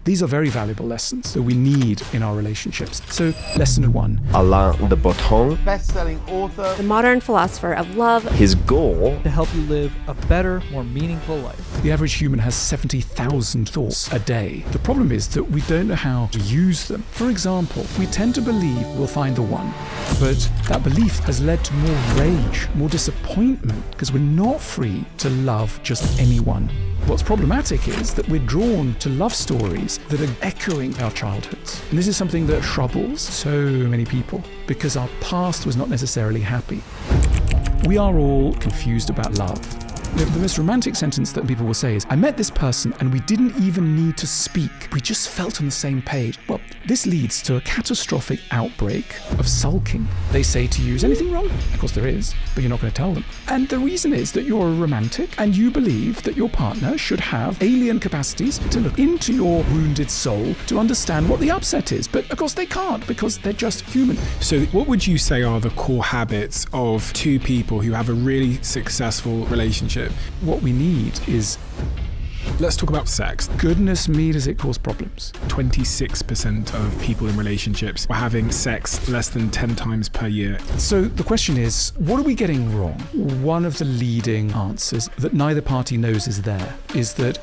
These are very valuable lessons that we need in our relationships. So lesson 1. Alain De Botton. Best-selling author. The modern philosopher of love. His goal. To help you live a better, more meaningful life. The average human has 70,000 thoughts a day. The problem is that we don't know how to use them. For example, we tend to believe we'll find the one, but that belief has led to more rage, more disappointment, because we're not free to love just anyone. What's problematic is that we're drawn to love stories that are echoing our childhoods. And this is something that troubles so many people because our past was not necessarily happy. We are all confused about love. The most romantic sentence that people will say is, I met this person and we didn't even need to speak. We just felt on the same page. Well, this leads to a catastrophic outbreak of sulking. They say to you, is anything wrong? Of course there is, but you're not going to tell them. And the reason is that you're a romantic and you believe that your partner should have alien capacities to look into your wounded soul to understand what the upset is. But of course they can't because they're just human. So what would you say are the core habits of two people who have a really successful relationship? What we need is... Let's talk about sex. Goodness me, does it cause problems. 26% of people in relationships are having sex less than 10 times per year. So the question is, what are we getting wrong? One of the leading answers that neither party knows is there is that,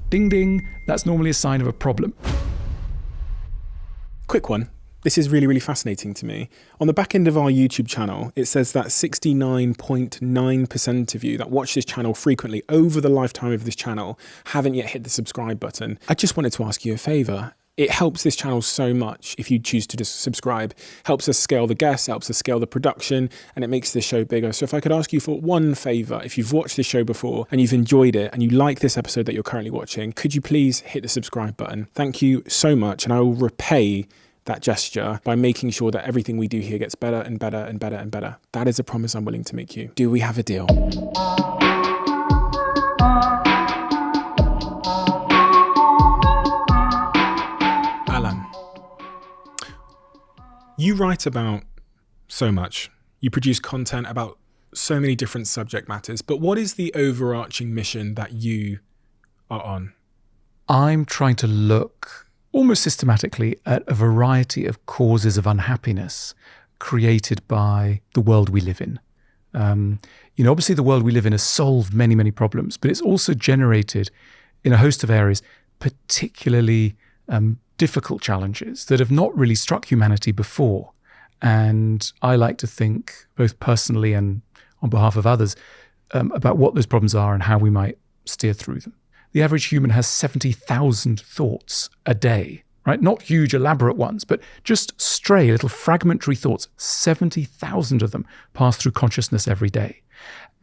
ding ding, that's normally a sign of a problem. Quick one. This is really, really fascinating to me. On the back end of our YouTube channel, it says that 69.9% of you that watch this channel frequently over the lifetime of this channel haven't yet hit the subscribe button. I just wanted to ask you a favor. It helps this channel so much if you choose to just subscribe. Helps us scale the guests, helps us scale the production, and it makes the show bigger. So if I could ask you for one favor, if you've watched this show before and you've enjoyed it and you like this episode that you're currently watching, could you please hit the subscribe button? Thank you so much, and I will repay that gesture by making sure that everything we do here gets better and better and better and better. That is a promise I'm willing to make you. Do we have a deal? Alan, you write about so much. You produce content about so many different subject matters, but what is the overarching mission that you are on? I'm trying to look almost systematically at a variety of causes of unhappiness created by the world we live in. Obviously the world we live in has solved many, many problems, but it's also generated in a host of areas particularly difficult challenges that have not really struck humanity before. And I like to think, both personally and on behalf of others, about what those problems are and how we might steer through them. The average human has 70,000 thoughts a day, right? Not huge, elaborate ones, but just stray, little fragmentary thoughts. 70,000 of them pass through consciousness every day.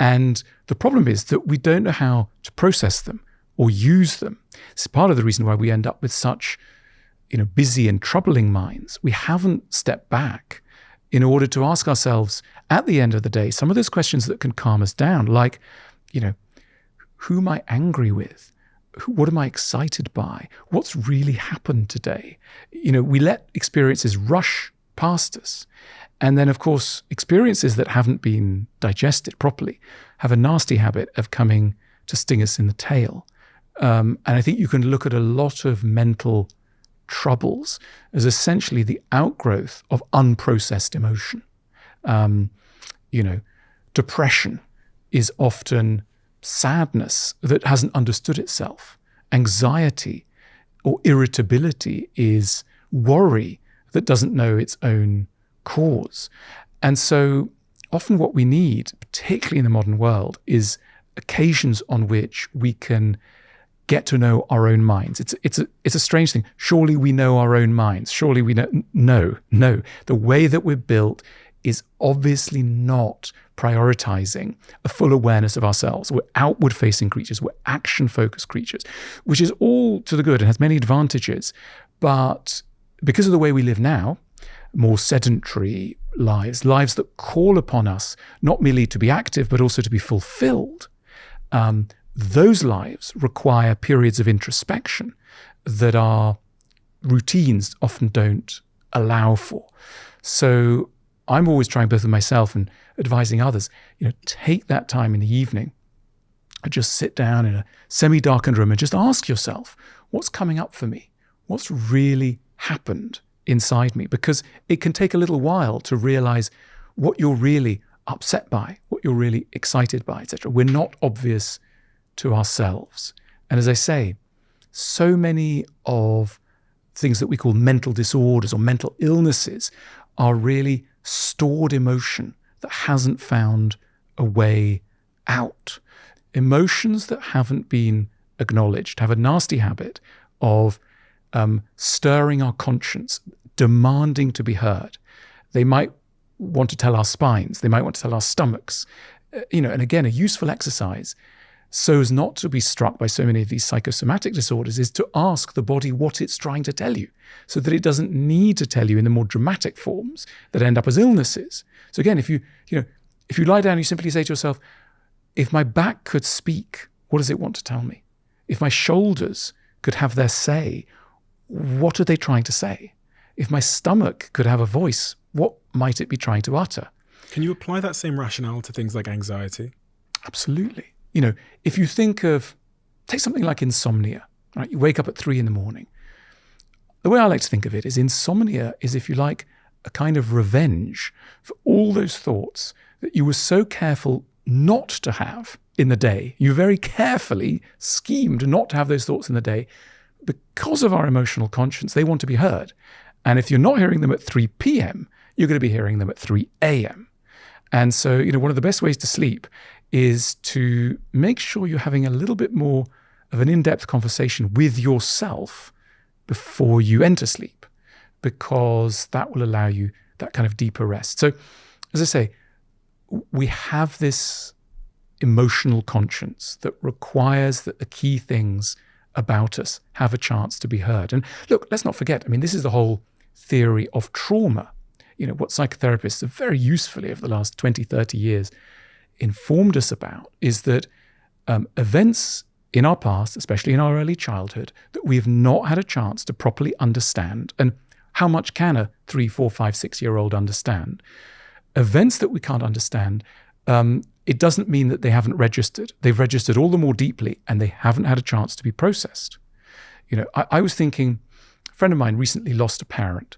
And the problem is that we don't know how to process them or use them. It's part of the reason why we end up with such, busy and troubling minds. We haven't stepped back in order to ask ourselves, at the end of the day, some of those questions that can calm us down, like, who am I angry with? What am I excited by? What's really happened today? We let experiences rush past us. And then, of course, experiences that haven't been digested properly have a nasty habit of coming to sting us in the tail. And I think you can look at a lot of mental troubles as essentially the outgrowth of unprocessed emotion. Depression is often sadness that hasn't understood itself. Anxiety or irritability is worry that doesn't know its own cause. And so often what we need, particularly in the modern world, is occasions on which we can get to know our own minds. It's a strange thing. Surely we know our own minds. Surely we know. No. The way that we're built is obviously not prioritizing a full awareness of ourselves. We're outward-facing creatures. We're action-focused creatures, which is all to the good and has many advantages. But because of the way we live now, more sedentary lives that call upon us not merely to be active, but also to be fulfilled, those lives require periods of introspection that our routines often don't allow for. So I'm always trying, both with myself and advising others, take that time in the evening and just sit down in a semi-darkened room and just ask yourself, what's coming up for me? What's really happened inside me? Because it can take a little while to realize what you're really upset by, what you're really excited by, etc. We're not obvious to ourselves. And as I say, so many of things that we call mental disorders or mental illnesses are really stored emotion that hasn't found a way out. Emotions that haven't been acknowledged have a nasty habit of stirring our conscience, demanding to be heard. They might want to tell our spines, they might want to tell our stomachs. And again, a useful exercise so as not to be struck by so many of these psychosomatic disorders is to ask the body what it's trying to tell you, so that it doesn't need to tell you in the more dramatic forms that end up as illnesses. So again, if you lie down, you simply say to yourself, if my back could speak, what does it want to tell me? If my shoulders could have their say, what are they trying to say? If my stomach could have a voice, what might it be trying to utter? Can you apply that same rationale to things like anxiety? Absolutely. If you take something like insomnia, right? You wake up at 3 a.m. The way I like to think of it is insomnia is, if you like, a kind of revenge for all those thoughts that you were so careful not to have in the day. You very carefully schemed not to have those thoughts in the day. Because of our emotional conscience, they want to be heard. And if you're not hearing them at 3 p.m., you're going to be hearing them at 3 a.m. And so, one of the best ways to sleep is to make sure you're having a little bit more of an in-depth conversation with yourself before you enter sleep, because that will allow you that kind of deeper rest. So, as I say, we have this emotional conscience that requires that the key things about us have a chance to be heard. And look, let's not forget, this is the whole theory of trauma. What psychotherapists have very usefully over the last 20, 30 years informed us about is that events in our past, especially in our early childhood, that we have not had a chance to properly understand. And how much can a 3, 4, 5, 6-year-old understand? Events that we can't understand, it doesn't mean that they haven't registered. They've registered all the more deeply, and they haven't had a chance to be processed. I was thinking, a friend of mine recently lost a parent.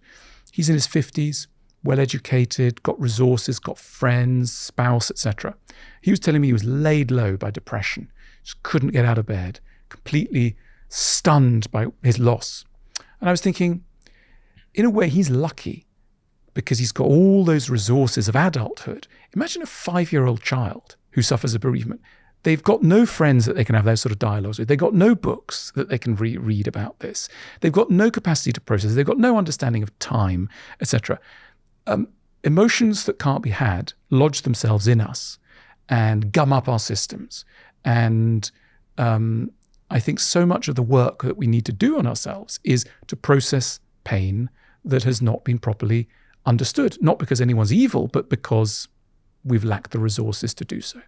He's in his 50s, well-educated, got resources, got friends, spouse, etc. He was telling me he was laid low by depression, just couldn't get out of bed, completely stunned by his loss. And I was thinking, in a way, he's lucky because he's got all those resources of adulthood. Imagine a 5-year-old child who suffers a bereavement. They've got no friends that they can have those sort of dialogues with. They've got no books that they can read about this. They've got no capacity to process. They've got no understanding of time, etc. Emotions that can't be had lodge themselves in us and gum up our systems. And I think so much of the work that we need to do on ourselves is to process pain that has not been properly understood, not because anyone's evil, but because we've lacked the resources to do so.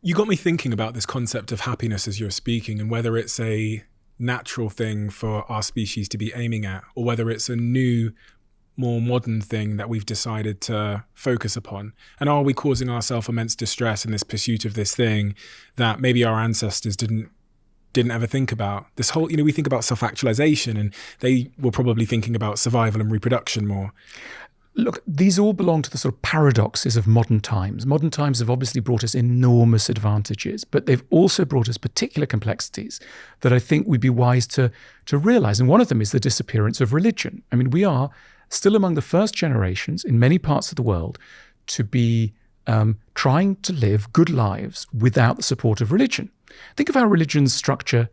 You got me thinking about this concept of happiness as you're speaking, and whether it's a natural thing for our species to be aiming at, or whether it's a new, more modern thing that we've decided to focus upon. And are we causing ourselves immense distress in this pursuit of this thing that maybe our ancestors didn't ever think about? This whole, we think about self-actualization, and they were probably thinking about survival and reproduction more. Look, these all belong to the sort of paradoxes of modern times. Modern times have obviously brought us enormous advantages, but they've also brought us particular complexities that I think we'd be wise to realize. And one of them is the disappearance of religion. We are still among the first generations in many parts of the world to be trying to live good lives without the support of religion. Think of how religions structure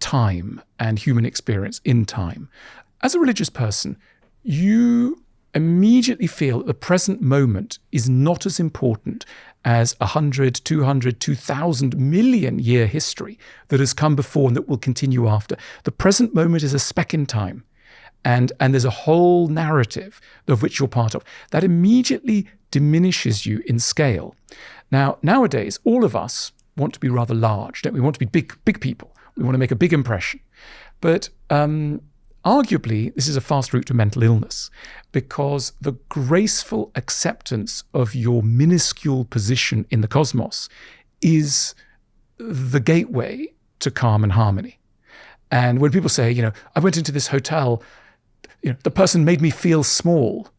time and human experience in time. As a religious person, you immediately feel that the present moment is not as important as 100, 200, 2,000 million year history that has come before and that will continue after. The present moment is a speck in time. And there's a whole narrative of which you're part of. That immediately diminishes you in scale. Now, nowadays, all of us want to be rather large, don't we? We want to be big people. We want to make a big impression. But arguably, this is a fast route to mental illness, because the graceful acceptance of your minuscule position in the cosmos is the gateway to calm and harmony. And when people say, I went into this hotel, the person made me feel small.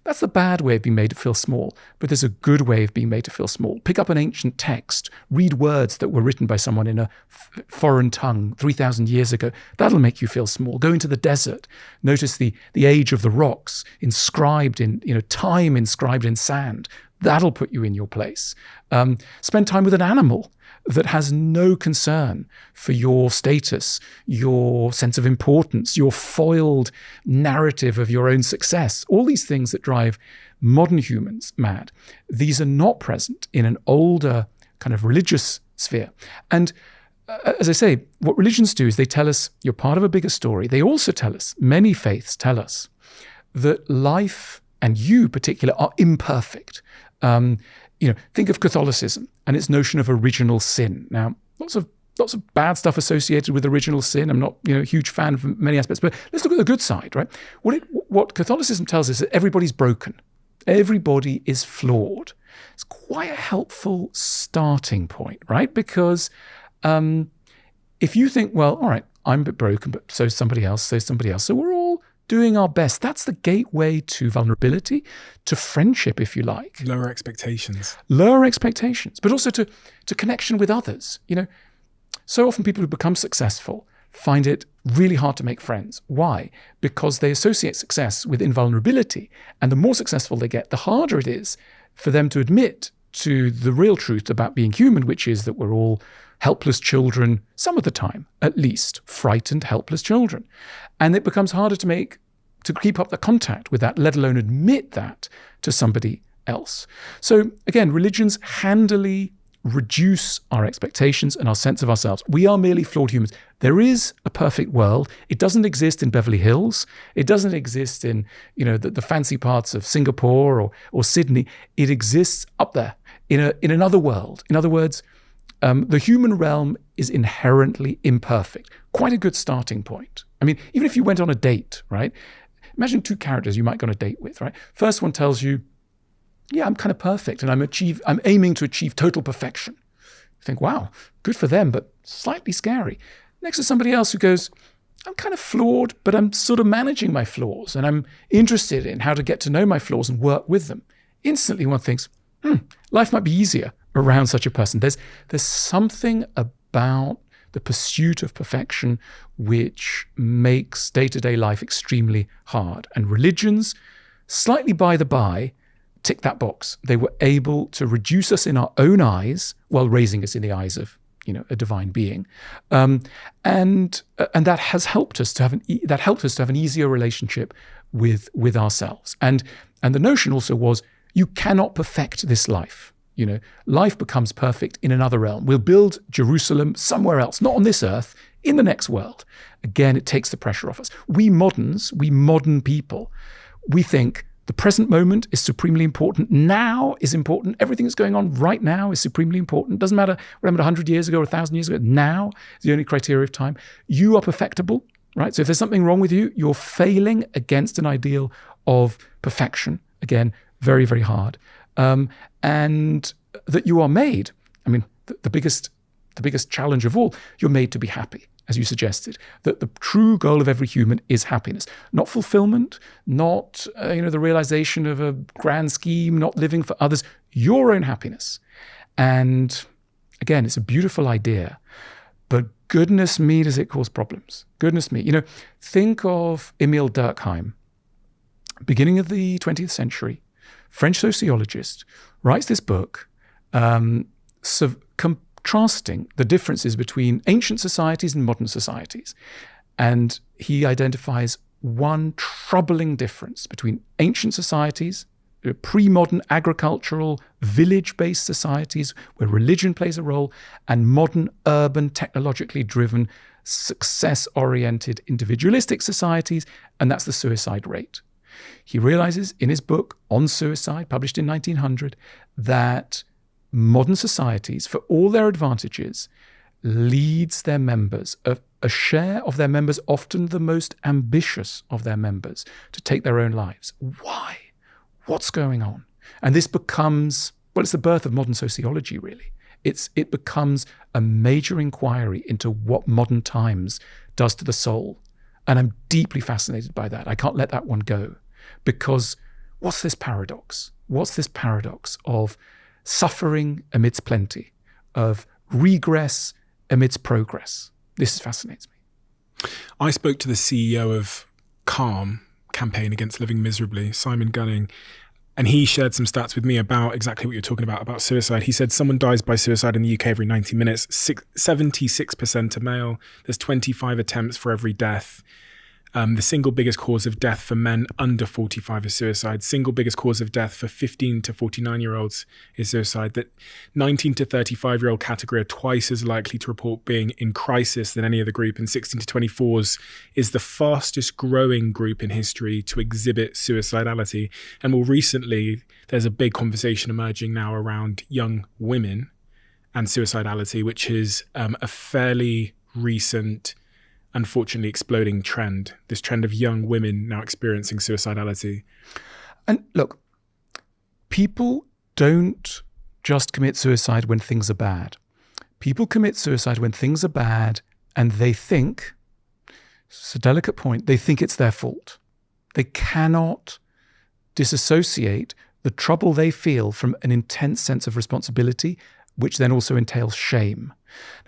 That's the bad way of being made to feel small, but there's a good way of being made to feel small. Pick up an ancient text, read words that were written by someone in a foreign tongue 3,000 years ago. That'll make you feel small. Go into the desert, notice the age of the rocks inscribed in, time inscribed in sand. That'll put you in your place. Spend time with an animal that has no concern for your status, your sense of importance, your foiled narrative of your own success. All these things that drive modern humans mad. These are not present in an older kind of religious sphere. And as I say, what religions do is they tell us you're part of a bigger story. They also tell us, many faiths tell us, that life and you particular are imperfect. Think of Catholicism and its notion of original sin. Now, lots of bad stuff associated with original sin. I'm not, a huge fan of many aspects, but let's look at the good side, right? What Catholicism tells us is that everybody's broken. Everybody is flawed. It's quite a helpful starting point, right? Because if you think, well, all right, I'm a bit broken, but so's somebody else, so we're all doing our best. That's the gateway to vulnerability, to friendship, if you like. Lower expectations, but also to connection with others. So often people who become successful find it really hard to make friends. Why? Because they associate success with invulnerability. And the more successful they get, the harder it is for them to admit to the real truth about being human, which is that we're all helpless children, some of the time, at least, frightened, helpless children. And it becomes harder to keep up the contact with that, let alone admit that to somebody else. So again, religions handily reduce our expectations and our sense of ourselves. We are merely flawed humans. There is a perfect world. It doesn't exist in Beverly Hills. It doesn't exist in, the fancy parts of Singapore or Sydney. It exists up there in another world. In other words, the human realm is inherently imperfect. Quite a good starting point. I mean, even if you went on a date, right? Imagine two characters you might go on a date with, right? First one tells you, yeah, I'm kind of perfect and I'm aiming to achieve total perfection. You think, wow, good for them, but slightly scary. Next is somebody else who goes, I'm kind of flawed, but I'm sort of managing my flaws and I'm interested in how to get to know my flaws and work with them. Instantly one thinks, life might be easier around such a person. There's something about the pursuit of perfection which makes day-to-day life extremely hard. And religions, slightly by the by, tick that box. They were able to reduce us in our own eyes while raising us in the eyes of, a divine being, and that has helped us to have an easier relationship with ourselves. And the notion also was you cannot perfect this life. Life becomes perfect in another realm. We'll build Jerusalem somewhere else, not on this earth, in the next world. Again, it takes the pressure off us. We modern people, we think the present moment is supremely important. Now is important. Everything that's going on right now is supremely important. Doesn't matter what happened 100 years ago or 1,000 years ago. Now is the only criteria of time. You are perfectible, right? So if there's something wrong with you, you're failing against an ideal of perfection. Again, very, very hard. And that you are made. I mean, the biggest challenge of all, you're made to be happy, as you suggested. That the true goal of every human is happiness, not fulfillment, not the realization of a grand scheme, not living for others, your own happiness. And again, it's a beautiful idea, but goodness me, does it cause problems? Goodness me. Think of Emile Durkheim, beginning of the 20th century, French sociologist, writes this book contrasting the differences between ancient societies and modern societies. And he identifies one troubling difference between ancient societies, pre-modern agricultural, village-based societies where religion plays a role, and modern, urban, technologically driven, success-oriented, individualistic societies, and that's the suicide rate. He realizes in his book on suicide, published in 1900, that modern societies, for all their advantages, leads their members, a share of their members, often the most ambitious of their members, to take their own lives. Why? What's going on? And this becomes, it's the birth of modern sociology, really. It becomes a major inquiry into what modern times does to the soul. And I'm deeply fascinated by that. I can't let that one go, because what's this paradox? What's this paradox of suffering amidst plenty, of regress amidst progress? This fascinates me. I spoke to the CEO of Calm, Campaign Against Living Miserably, Simon Gunning, and he shared some stats with me about exactly what you're talking about suicide. He said someone dies by suicide in the UK every 90 minutes. 76% are male. There's 25 attempts for every death. The single biggest cause of death for men under 45 is suicide. Single biggest cause of death for 15 to 49-year-olds is suicide. That 19 to 35-year-old category are twice as likely to report being in crisis than any other group. And 16 to 24s is the fastest growing group in history to exhibit suicidality. And more recently, there's a big conversation emerging now around young women and suicidality, which is a fairly recent, unfortunately exploding trend, this trend of young women now experiencing suicidality. And look, people don't just commit suicide when things are bad. People commit suicide when things are bad and they think, it's a delicate point, they think it's their fault. They cannot disassociate the trouble they feel from an intense sense of responsibility, which then also entails shame.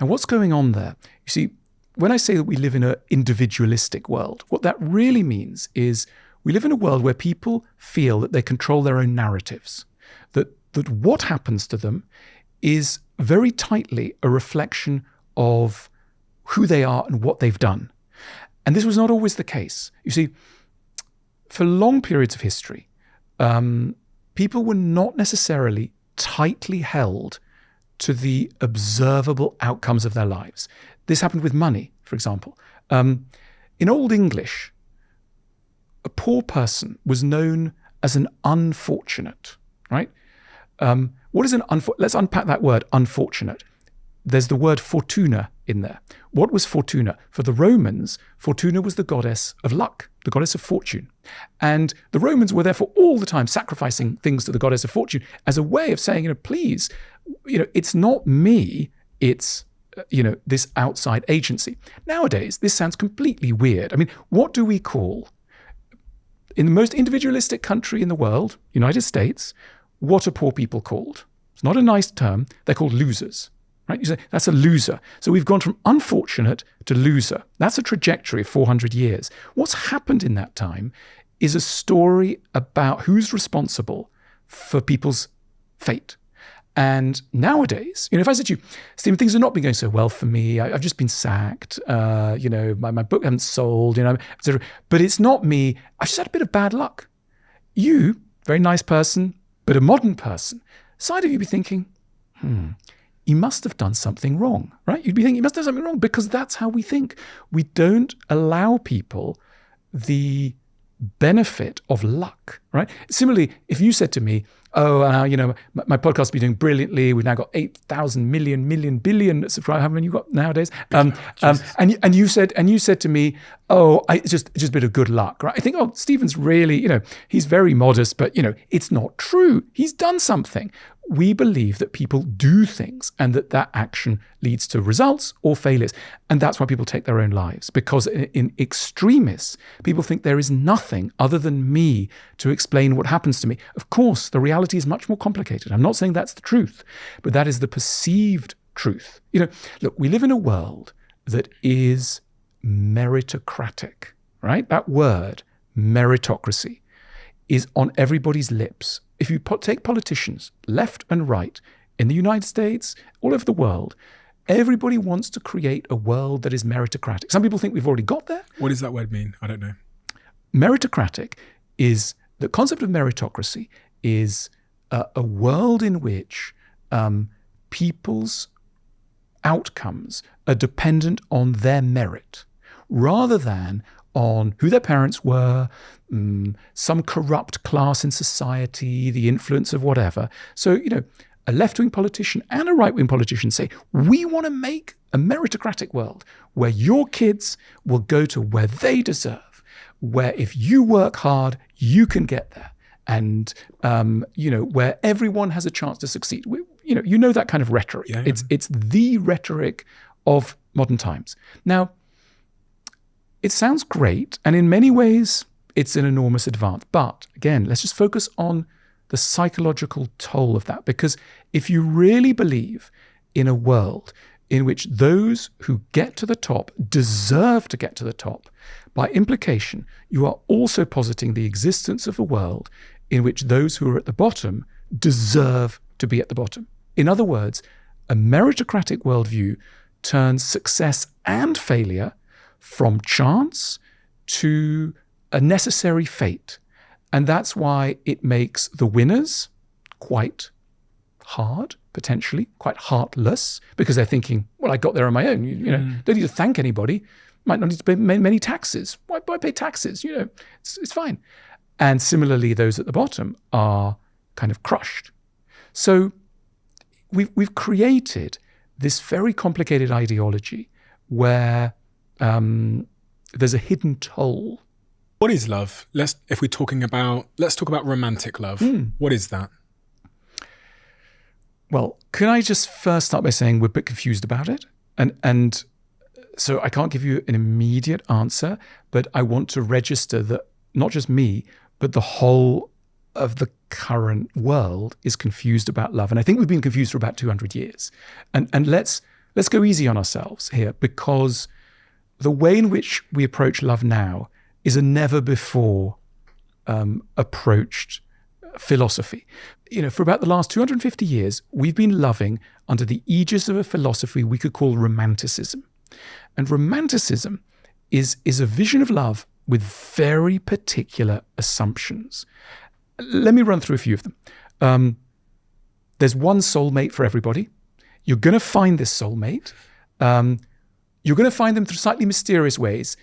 Now, what's going on there? You see, when I say that we live in an individualistic world, what that really means is we live in a world where people feel that they control their own narratives, that what happens to them is very tightly a reflection of who they are and what they've done. And this was not always the case. You see, for long periods of history, people were not necessarily tightly held to the observable outcomes of their lives. This happened with money, for example. In Old English, a poor person was known as an unfortunate, right? What is an unfortunate? Let's unpack that word, unfortunate. There's the word fortuna in there. What was fortuna? For the Romans, fortuna was the goddess of luck, the goddess of fortune. And the Romans were therefore all the time sacrificing things to the goddess of fortune as a way of saying, please, it's not me, it's this outside agency. Nowadays, this sounds completely weird. I mean, what do we call, in the most individualistic country in the world, United States, what are poor people called? It's not a nice term. They're called losers, right? You say, that's a loser. So we've gone from unfortunate to loser. That's a trajectory of 400 years. What's happened in that time is a story about who's responsible for people's fate. And nowadays, if I said to you, Stephen, things have not been going so well for me. I've just been sacked. My book hasn't sold, etc. But it's not me. I've just had a bit of bad luck. You, very nice person, but a modern person, side of you be thinking, you must have done something wrong, right? You'd be thinking you must have done something wrong, because that's how we think. We don't allow people the benefit of luck, right? Similarly, if you said to me, my podcast has been doing brilliantly. We've now got 8,000 million billion subscribers. How many you got nowadays? And you said to me, it's just a bit of good luck, right? I think, Stephen's really, he's very modest, but it's not true. He's done something. We believe that people do things and that action leads to results or failures. And that's why people take their own lives, because in extremists, people think there is nothing other than me to explain what happens to me. Of course, the reality is much more complicated. I'm not saying that's the truth, but that is the perceived truth. Look, we live in a world that is meritocratic, right? That word, meritocracy, is on everybody's lips. If you take politicians, left and right, in the United States, all over the world, everybody wants to create a world that is meritocratic. Some people think we've already got there. What does that word mean? I don't know. Meritocratic is, the concept of meritocracy is a world in which people's outcomes are dependent on their merit, rather than on who their parents were, some corrupt class in society, the influence of whatever. So, a left-wing politician and a right-wing politician say, we want to make a meritocratic world where your kids will go to where they deserve, where if you work hard, you can get there. And, where everyone has a chance to succeed. That kind of rhetoric. Yeah. It's the rhetoric of modern times. Now, it sounds great, and in many ways, it's an enormous advance. But again, let's just focus on the psychological toll of that, because if you really believe in a world in which those who get to the top deserve to get to the top, by implication, you are also positing the existence of a world in which those who are at the bottom deserve to be at the bottom. In other words, a meritocratic worldview turns success and failure from chance to a necessary fate. And that's why it makes the winners quite hard, potentially, quite heartless, because they're thinking, well, I got there on my own. You know, don't need to thank anybody. Might not need to pay many taxes. Why pay taxes? You know, it's fine. And similarly, those at the bottom are kind of crushed. So we've created this very complicated ideology where there's a hidden toll. What is love? Let's talk about romantic love. What is that? Well, can I just first start by saying we're a bit confused about it? And so I can't give you an immediate answer, but I want to register that not just me, but the whole of the current world is confused about love. And I think we've been confused for about 200 years. And let's go easy on ourselves here, because the way in which we approach love now is a never before approached philosophy. You know, for about the last 250 years, we've been loving under the aegis of a philosophy we could call romanticism. And romanticism is a vision of love with very particular assumptions. Let me run through a few of them. There's one soulmate for everybody. You're going to find this soulmate. You're going to find them through slightly mysterious ways,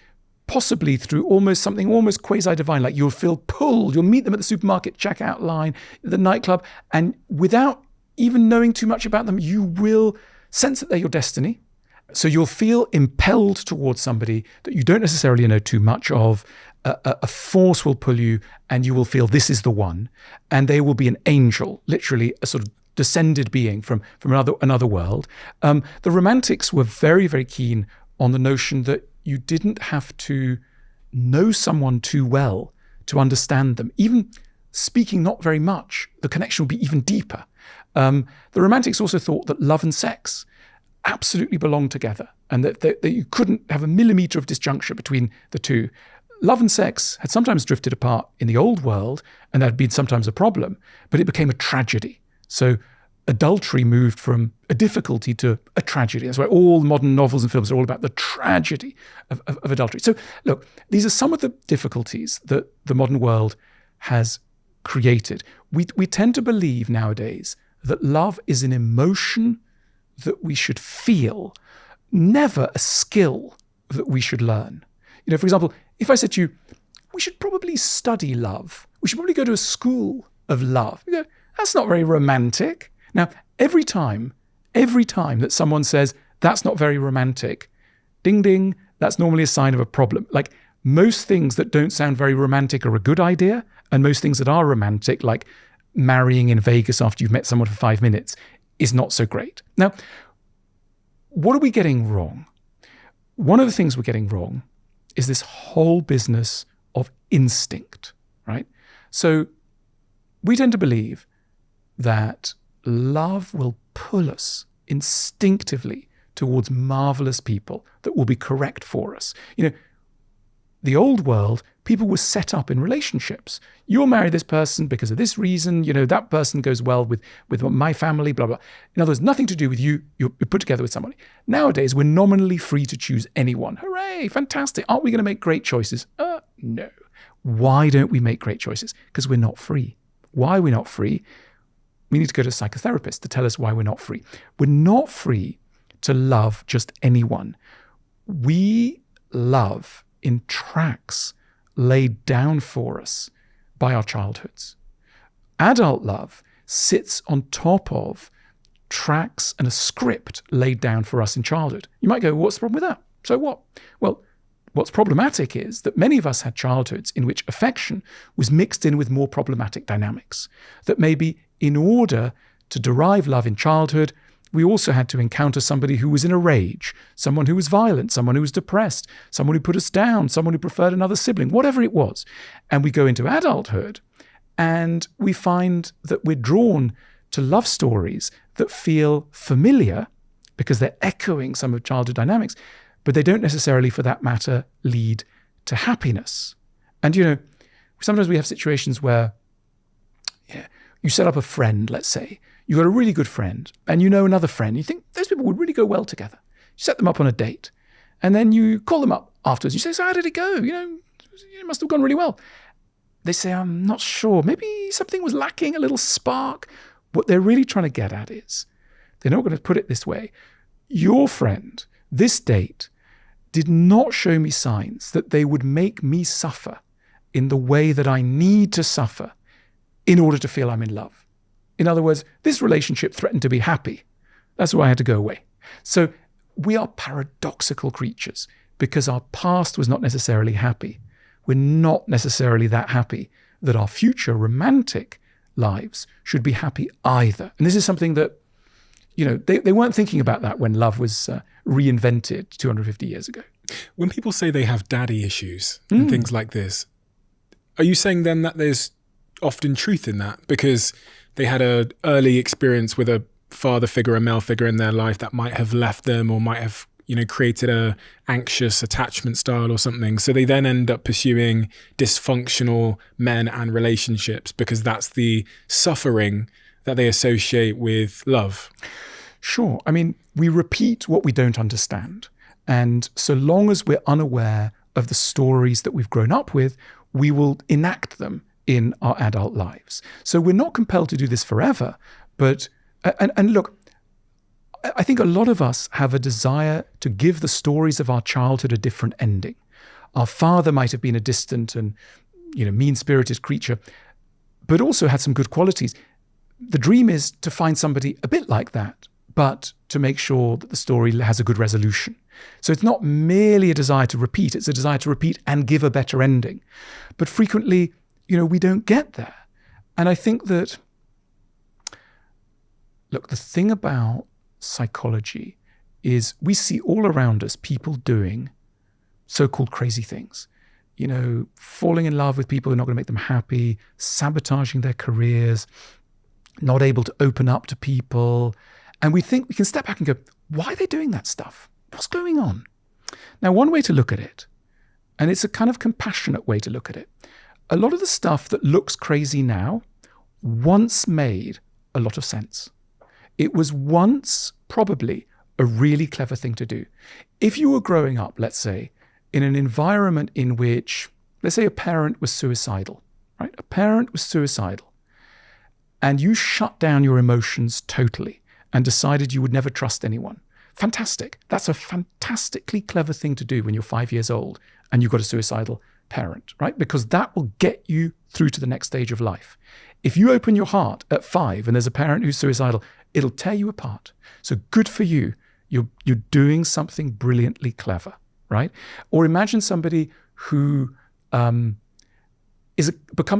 possibly through almost quasi-divine, like you'll feel pulled, you'll meet them at the supermarket checkout line, the nightclub, and without even knowing too much about them, you will sense that they're your destiny. So you'll feel impelled towards somebody that you don't necessarily know too much of. A force will pull you and you will feel this is the one. And they will be an angel, literally a sort of descended being from another world. The Romantics were very, very keen on the notion that you didn't have to know someone too well to understand them. Even speaking not very much, the connection will be even deeper. The Romantics also thought that love and sex absolutely belonged together, and that you couldn't have a millimeter of disjuncture between the two. Love and sex had sometimes drifted apart in the old world, and that had been sometimes a problem, but it became a tragedy. So adultery moved from a difficulty to a tragedy. That's why all modern novels and films are all about the tragedy of adultery. So look, these are some of the difficulties that the modern world has created. We tend to believe nowadays that love is an emotion that we should feel, never a skill that we should learn. You know, for example, if I said to you, we should probably study love, we should probably go to a school of love, you go, that's not very romantic. Now, every time that someone says, that's not very romantic, ding, ding, that's normally a sign of a problem. Like most things that don't sound very romantic are a good idea, and most things that are romantic, like marrying in Vegas after you've met someone for 5 minutes, is not so great. Now, what are we getting wrong? One of the things we're getting wrong is this whole business of instinct, right? So we tend to believe that love will pull us instinctively towards marvelous people that will be correct for us. You know, the old world, people were set up in relationships. You'll marry this person because of this reason. You know, that person goes well with my family, blah, blah. In other words, nothing to do with you. You're put together with somebody. Nowadays, we're nominally free to choose anyone. Hooray, fantastic. Aren't we going to make great choices? No. Why don't we make great choices? Because we're not free. Why are we not free? We need to go to a psychotherapist to tell us why we're not free. We're not free to love just anyone. We love in tracks laid down for us by our childhoods. Adult love sits on top of tracks and a script laid down for us in childhood. You might go, what's the problem with that? So what? Well, what's problematic is that many of us had childhoods in which affection was mixed in with more problematic dynamics. That maybe in order to derive love in childhood, we also had to encounter somebody who was in a rage, someone who was violent, someone who was depressed, someone who put us down, someone who preferred another sibling, whatever it was. And we go into adulthood and we find that we're drawn to love stories that feel familiar because they're echoing some of childhood dynamics, but they don't necessarily, for that matter, lead to happiness. And, sometimes we have situations where you set up a friend, let's say. You got a really good friend and you know another friend. You think those people would really go well together. You set them up on a date and then you call them up afterwards. You say, so how did it go? It must have gone really well. They say, I'm not sure. Maybe something was lacking, a little spark. What they're really trying to get at is, they're not going to put it this way. Your friend, this date, did not show me signs that they would make me suffer in the way that I need to suffer in order to feel I'm in love. In other words, this relationship threatened to be happy. That's why I had to go away. So we are paradoxical creatures because our past was not necessarily happy. We're not necessarily that happy that our future romantic lives should be happy either. And this is something that, they weren't thinking about that when love was reinvented 250 years ago. When people say they have daddy issues and things like this, are you saying then that there's often truth in that because they had an early experience with a father figure, a male figure in their life that might have left them or might have, created a anxious attachment style or something. So they then end up pursuing dysfunctional men and relationships because that's the suffering that they associate with love. Sure. I mean, we repeat what we don't understand. And so long as we're unaware of the stories that we've grown up with, we will enact them in our adult lives. So we're not compelled to do this forever, but, and look, I think a lot of us have a desire to give the stories of our childhood a different ending. Our father might have been a distant and, mean-spirited creature, but also had some good qualities. The dream is to find somebody a bit like that, but to make sure that the story has a good resolution. So it's not merely a desire to repeat, it's a desire to repeat and give a better ending. But frequently, we don't get there. And I think that, look, the thing about psychology is we see all around us people doing so-called crazy things. Falling in love with people who are not going to make them happy, sabotaging their careers, not able to open up to people. And we think we can step back and go, why are they doing that stuff? What's going on? Now, one way to look at it, and it's a kind of compassionate way to look at it, a lot of the stuff that looks crazy now once made a lot of sense. It was once probably a really clever thing to do. If you were growing up, let's say, in an environment in which, let's say a parent was suicidal, right? A parent was suicidal, and you shut down your emotions totally and decided you would never trust anyone. Fantastic. That's a fantastically clever thing to do when you're 5 years old and you've got a suicidal parent, right? Because that will get you through to the next stage of life. If you open your heart at 5 and there's a parent who's suicidal, it'll tear you apart. So good for you. You're doing something brilliantly clever, right? Or imagine somebody who becomes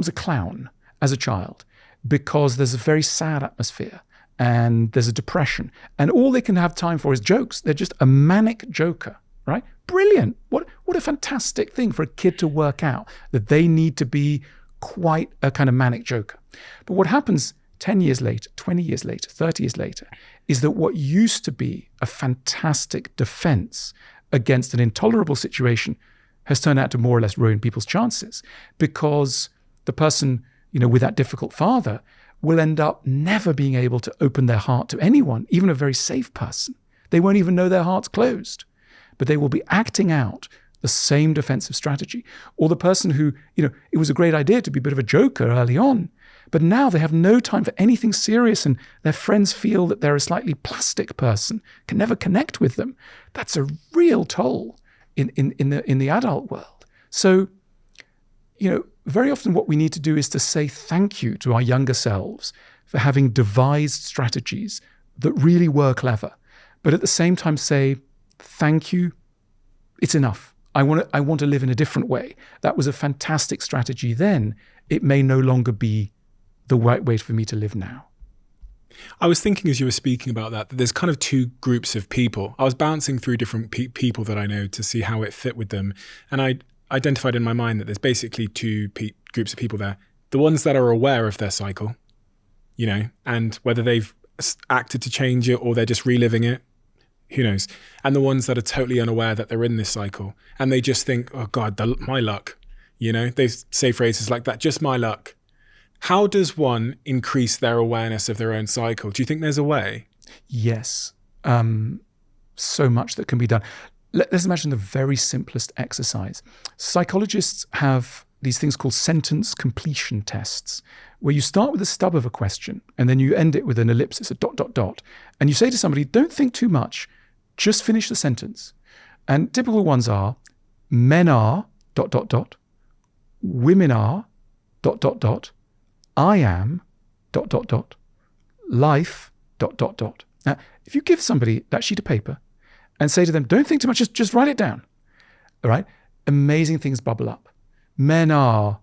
a clown as a child because there's a very sad atmosphere and there's a depression, and all they can have time for is jokes. They're just a manic joker, right? Brilliant. What a fantastic thing for a kid to work out, that they need to be quite a kind of manic joker. But what happens 10 years later, 20 years later, 30 years later, is that what used to be a fantastic defense against an intolerable situation has turned out to more or less ruin people's chances, because the person, with that difficult father will end up never being able to open their heart to anyone, even a very safe person. They won't even know their heart's closed, but they will be acting out the same defensive strategy. Or the person who, it was a great idea to be a bit of a joker early on, but now they have no time for anything serious and their friends feel that they're a slightly plastic person, can never connect with them. That's a real toll in the adult world. So, very often what we need to do is to say thank you to our younger selves for having devised strategies that really were clever, but at the same time say, thank you, it's enough. I want to live in a different way. That was a fantastic strategy then. It may no longer be the right way for me to live now. I was thinking as you were speaking about that there's kind of two groups of people. I was bouncing through different people that I know to see how it fit with them. And I identified in my mind that there's basically two groups of people there. The ones that are aware of their cycle, you know, and whether they've acted to change it or they're just reliving it, who knows? And the ones that are totally unaware that they're in this cycle and they just think, oh God, my luck. You know, they say phrases like that, just my luck. How does one increase their awareness of their own cycle? Do you think there's a way? Yes. So much that can be done. Let's imagine the very simplest exercise. Psychologists have these things called sentence completion tests, where you start with the stub of a question and then you end it with an ellipsis, a ... And you say to somebody, don't think too much, just finish the sentence. And typical ones are, men are ... women are ... I am ... life ... Now, if you give somebody that sheet of paper and say to them, don't think too much, just write it down. All right? Amazing things bubble up. Men are,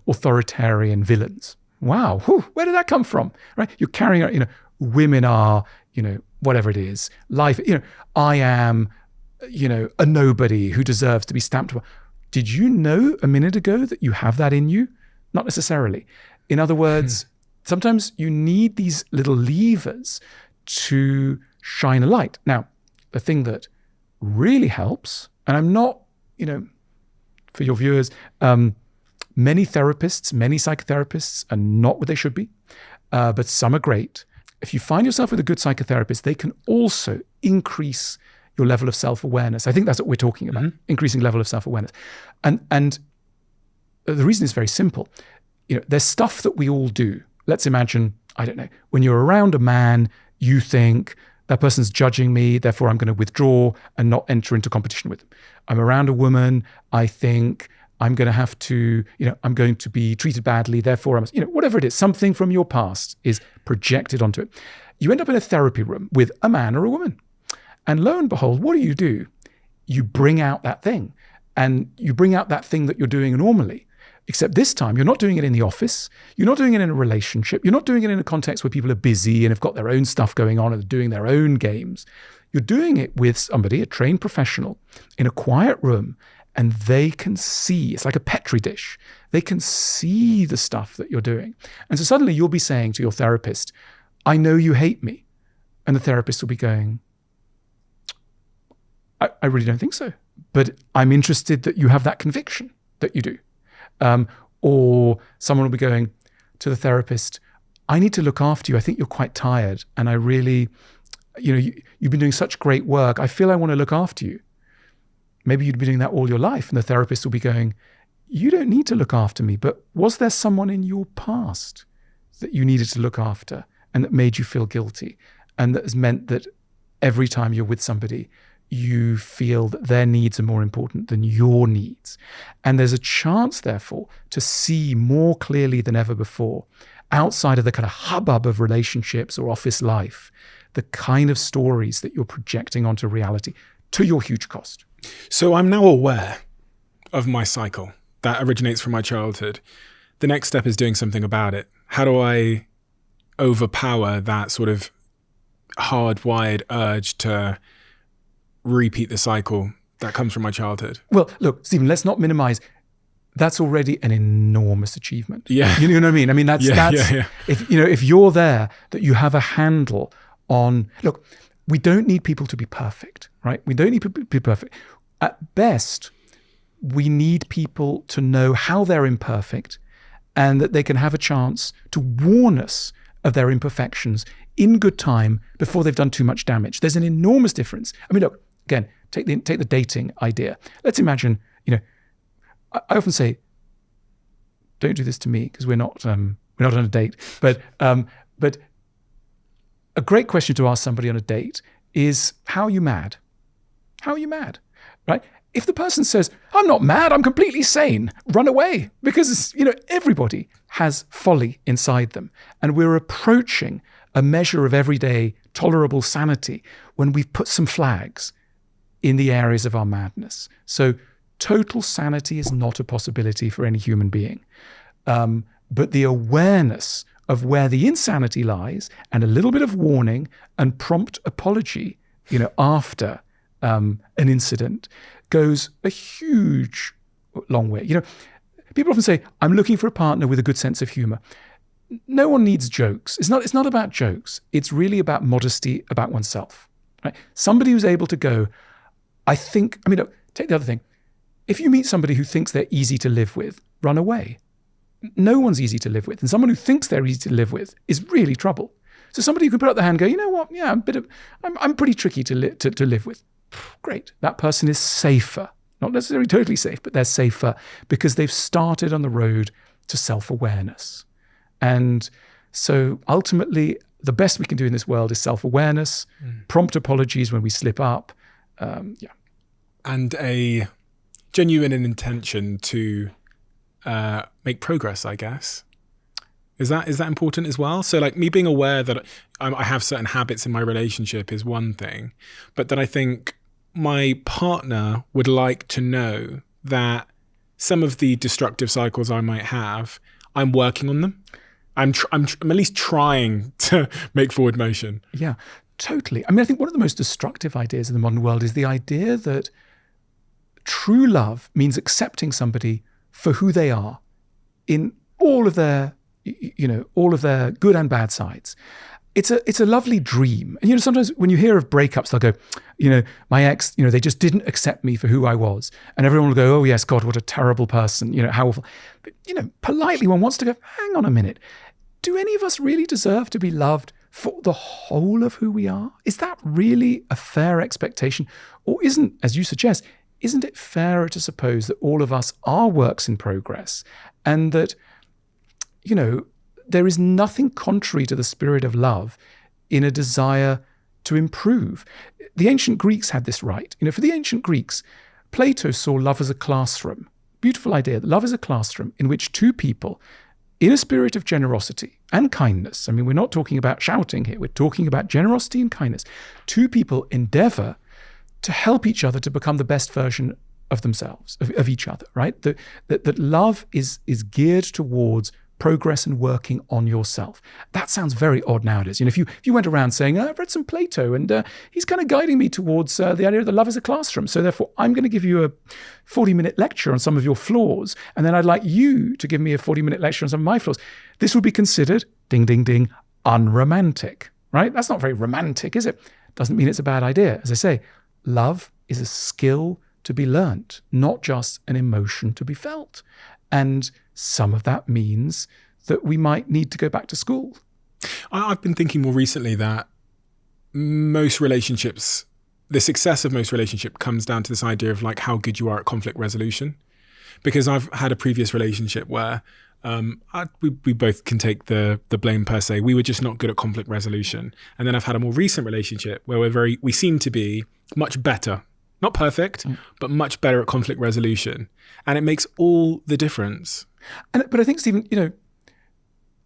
authoritarian villains. Wow, where did that come from? Right? You're carrying out, women are, whatever it is. Life, I am, a nobody who deserves to be stamped. Did you know a minute ago that you have that in you? Not necessarily. In other words, sometimes you need these little levers to shine a light. Now, the thing that really helps, and I'm not, for your viewers, many therapists, many psychotherapists are not what they should be, but some are great. If you find yourself with a good psychotherapist, they can also increase your level of self-awareness. I think that's what we're talking about, increasing level of self-awareness. And the reason is very simple. There's stuff that we all do. Let's imagine, I don't know, when you're around a man, you think that person's judging me, therefore I'm going to withdraw and not enter into competition with them. I'm around a woman, I think I'm going to have to, I'm going to be treated badly, therefore I must, whatever it is, something from your past is projected onto it. You end up in a therapy room with a man or a woman. And lo and behold, what do? You bring out that thing. And you bring out that thing that you're doing normally. Except this time, you're not doing it in the office. You're not doing it in a relationship. You're not doing it in a context where people are busy and have got their own stuff going on and are doing their own games. You're doing it with somebody, a trained professional, in a quiet room, and they can see. It's like a Petri dish. They can see the stuff that you're doing. And so suddenly you'll be saying to your therapist, I know you hate me. And the therapist will be going, I really don't think so. But I'm interested that you have that conviction that you do. Or someone will be going to the therapist, I need to look after you. I think you're quite tired. And I really, you've been doing such great work. I feel I want to look after you. Maybe you'd be doing that all your life. And the therapist will be going, you don't need to look after me. But was there someone in your past that you needed to look after and that made you feel guilty? And that has meant that every time you're with somebody, you feel that their needs are more important than your needs. And there's a chance, therefore, to see more clearly than ever before, outside of the kind of hubbub of relationships or office life, the kind of stories that you're projecting onto reality to your huge cost. So I'm now aware of my cycle that originates from my childhood. The next step is doing something about it. How do I overpower that sort of hardwired urge to repeat the cycle that comes from my childhood? Well, look, Stephen, let's not minimize. That's already an enormous achievement. Yeah. You know what I mean? I mean, that's if you're there, that you have a handle on, look, we don't need people to be perfect, right? We don't need people to be perfect. At best, we need people to know how they're imperfect and that they can have a chance to warn us of their imperfections in good time before they've done too much damage. There's an enormous difference. I mean, look, again, take the dating idea. Let's imagine, I often say, don't do this to me because we're not on a date. But a great question to ask somebody on a date is, how are you mad? How are you mad? Right? If the person says, I'm not mad, I'm completely sane, run away, because everybody has folly inside them, and we're approaching a measure of everyday tolerable sanity when we've put some flags in the areas of our madness. So total sanity is not a possibility for any human being. But the awareness of where the insanity lies, and a little bit of warning and prompt apology, after an incident goes a huge, long way. People often say, I'm looking for a partner with a good sense of humor. No one needs jokes. It's not about jokes. It's really about modesty about oneself. Right? Somebody who's able to go, take the other thing. If you meet somebody who thinks they're easy to live with, run away. No one's easy to live with. And someone who thinks they're easy to live with is really trouble. So somebody who can put up their hand and go, you know what? Yeah, I'm pretty tricky to live with. Great. That person is safer. Not necessarily totally safe, but they're safer because they've started on the road to self-awareness. And so ultimately, the best we can do in this world is self-awareness, prompt apologies when we slip up. And a genuine intention to make progress, I guess. Is that important as well? So like me being aware that I have certain habits in my relationship is one thing, but that I think my partner would like to know that some of the destructive cycles I might have, I'm working on them. I'm at least trying to make forward motion. Yeah, totally. I think one of the most destructive ideas in the modern world is the idea that true love means accepting somebody for who they are in all of their good and bad sides. It's a lovely dream. And, sometimes when you hear of breakups, they'll go, my ex, they just didn't accept me for who I was. And everyone will go, oh yes, God, what a terrible person, how awful. But, politely one wants to go, hang on a minute. Do any of us really deserve to be loved for the whole of who we are? Is that really a fair expectation? Or isn't, as you suggest, isn't it fairer to suppose that all of us are works in progress and that, there is nothing contrary to the spirit of love in a desire to improve? The ancient Greeks had this right. For the ancient Greeks, Plato saw love as a classroom. Beautiful idea. Love is a classroom in which two people, in a spirit of generosity and kindness, we're not talking about shouting here, we're talking about generosity and kindness. Two people endeavor to help each other to become the best version of themselves, of each other, right? That love is geared towards progress and working on yourself. That sounds very odd nowadays. If you went around saying, I've read some Plato and he's kind of guiding me towards the idea that love is a classroom. So therefore, I'm going to give you a 40-minute lecture on some of your flaws. And then I'd like you to give me a 40-minute lecture on some of my flaws. This would be considered, ding, ding, ding, unromantic, right? That's not very romantic, is it? Doesn't mean it's a bad idea. As I say, love is a skill to be learnt, not just an emotion to be felt. And some of that means that we might need to go back to school. I've been thinking more recently that most relationships, the success of most relationships comes down to this idea of like how good you are at conflict resolution. Because I've had a previous relationship where we both can take the blame per se. We were just not good at conflict resolution. And then I've had a more recent relationship where we seem to be much better. Not perfect, but much better at conflict resolution. And it makes all the difference. But I think, Stephen,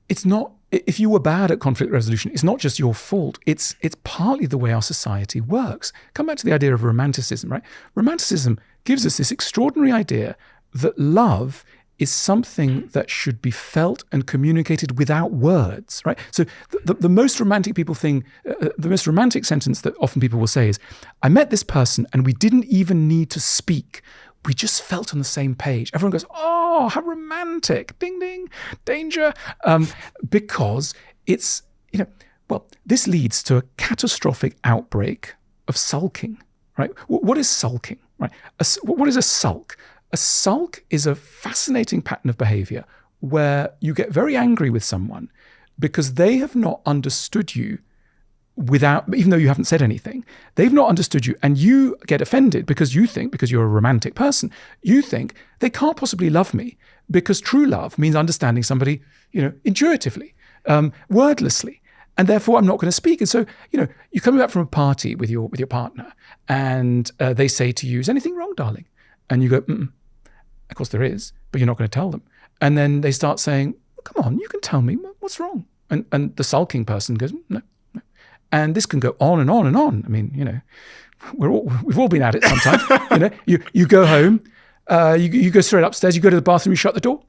it's not, if you were bad at conflict resolution, it's not just your fault. It's partly the way our society works. Come back to the idea of romanticism, right? Romanticism gives us this extraordinary idea that love is something that should be felt and communicated without words, right? So the most romantic the most romantic sentence that often people will say is, I met this person and we didn't even need to speak. We just felt on the same page. Everyone goes, oh, how romantic, ding, ding, danger. Because it's, this leads to a catastrophic outbreak of sulking, right? What is sulking, right? What is a sulk? A sulk is a fascinating pattern of behavior where you get very angry with someone because they have not understood you even though you haven't said anything, they've not understood you, and you get offended because you're a romantic person, you think they can't possibly love me because true love means understanding somebody, intuitively, wordlessly. And therefore, I'm not going to speak. And so, you're coming back from a party with your partner and they say to you, is anything wrong, darling? And you go, of course there is, but you're not going to tell them. And then they start saying, come on, you can tell me what's wrong. And the sulking person goes, no. And this can go on and on and on. We've all been at it sometimes. You go home, you go straight upstairs, you go to the bathroom, you shut the door.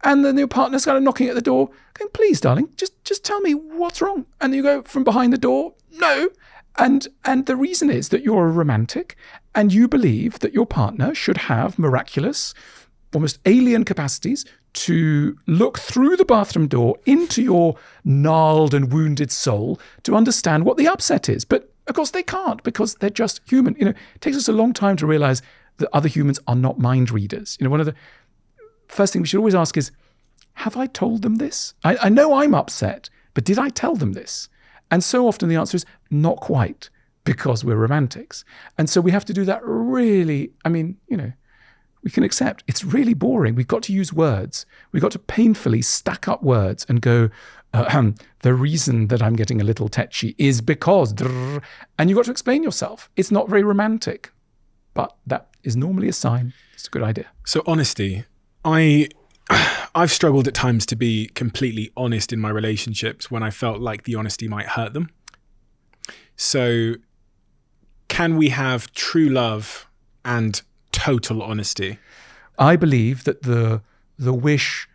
And then your partner's kind of knocking at the door, going, please, darling, just tell me what's wrong. And you go from behind the door, no. And the reason is that you're a romantic and you believe that your partner should have miraculous, almost alien capacities to look through the bathroom door into your gnarled and wounded soul to understand what the upset is. But of course they can't, because they're just human. It takes us a long time to realize that other humans are not mind readers. One of the first things we should always ask is, have I told them this? I know I'm upset, but did I tell them this? And so often the answer is not quite, because we're romantics. And so we have to do that really, we can accept it's really boring. We've got to use words. We've got to painfully stack up words and go, the reason that I'm getting a little tetchy is because, and you've got to explain yourself. It's not very romantic, but that is normally a sign it's a good idea. So honesty, I've struggled at times to be completely honest in my relationships when I felt like the honesty might hurt them. So can we have true love and total honesty? I believe that the wish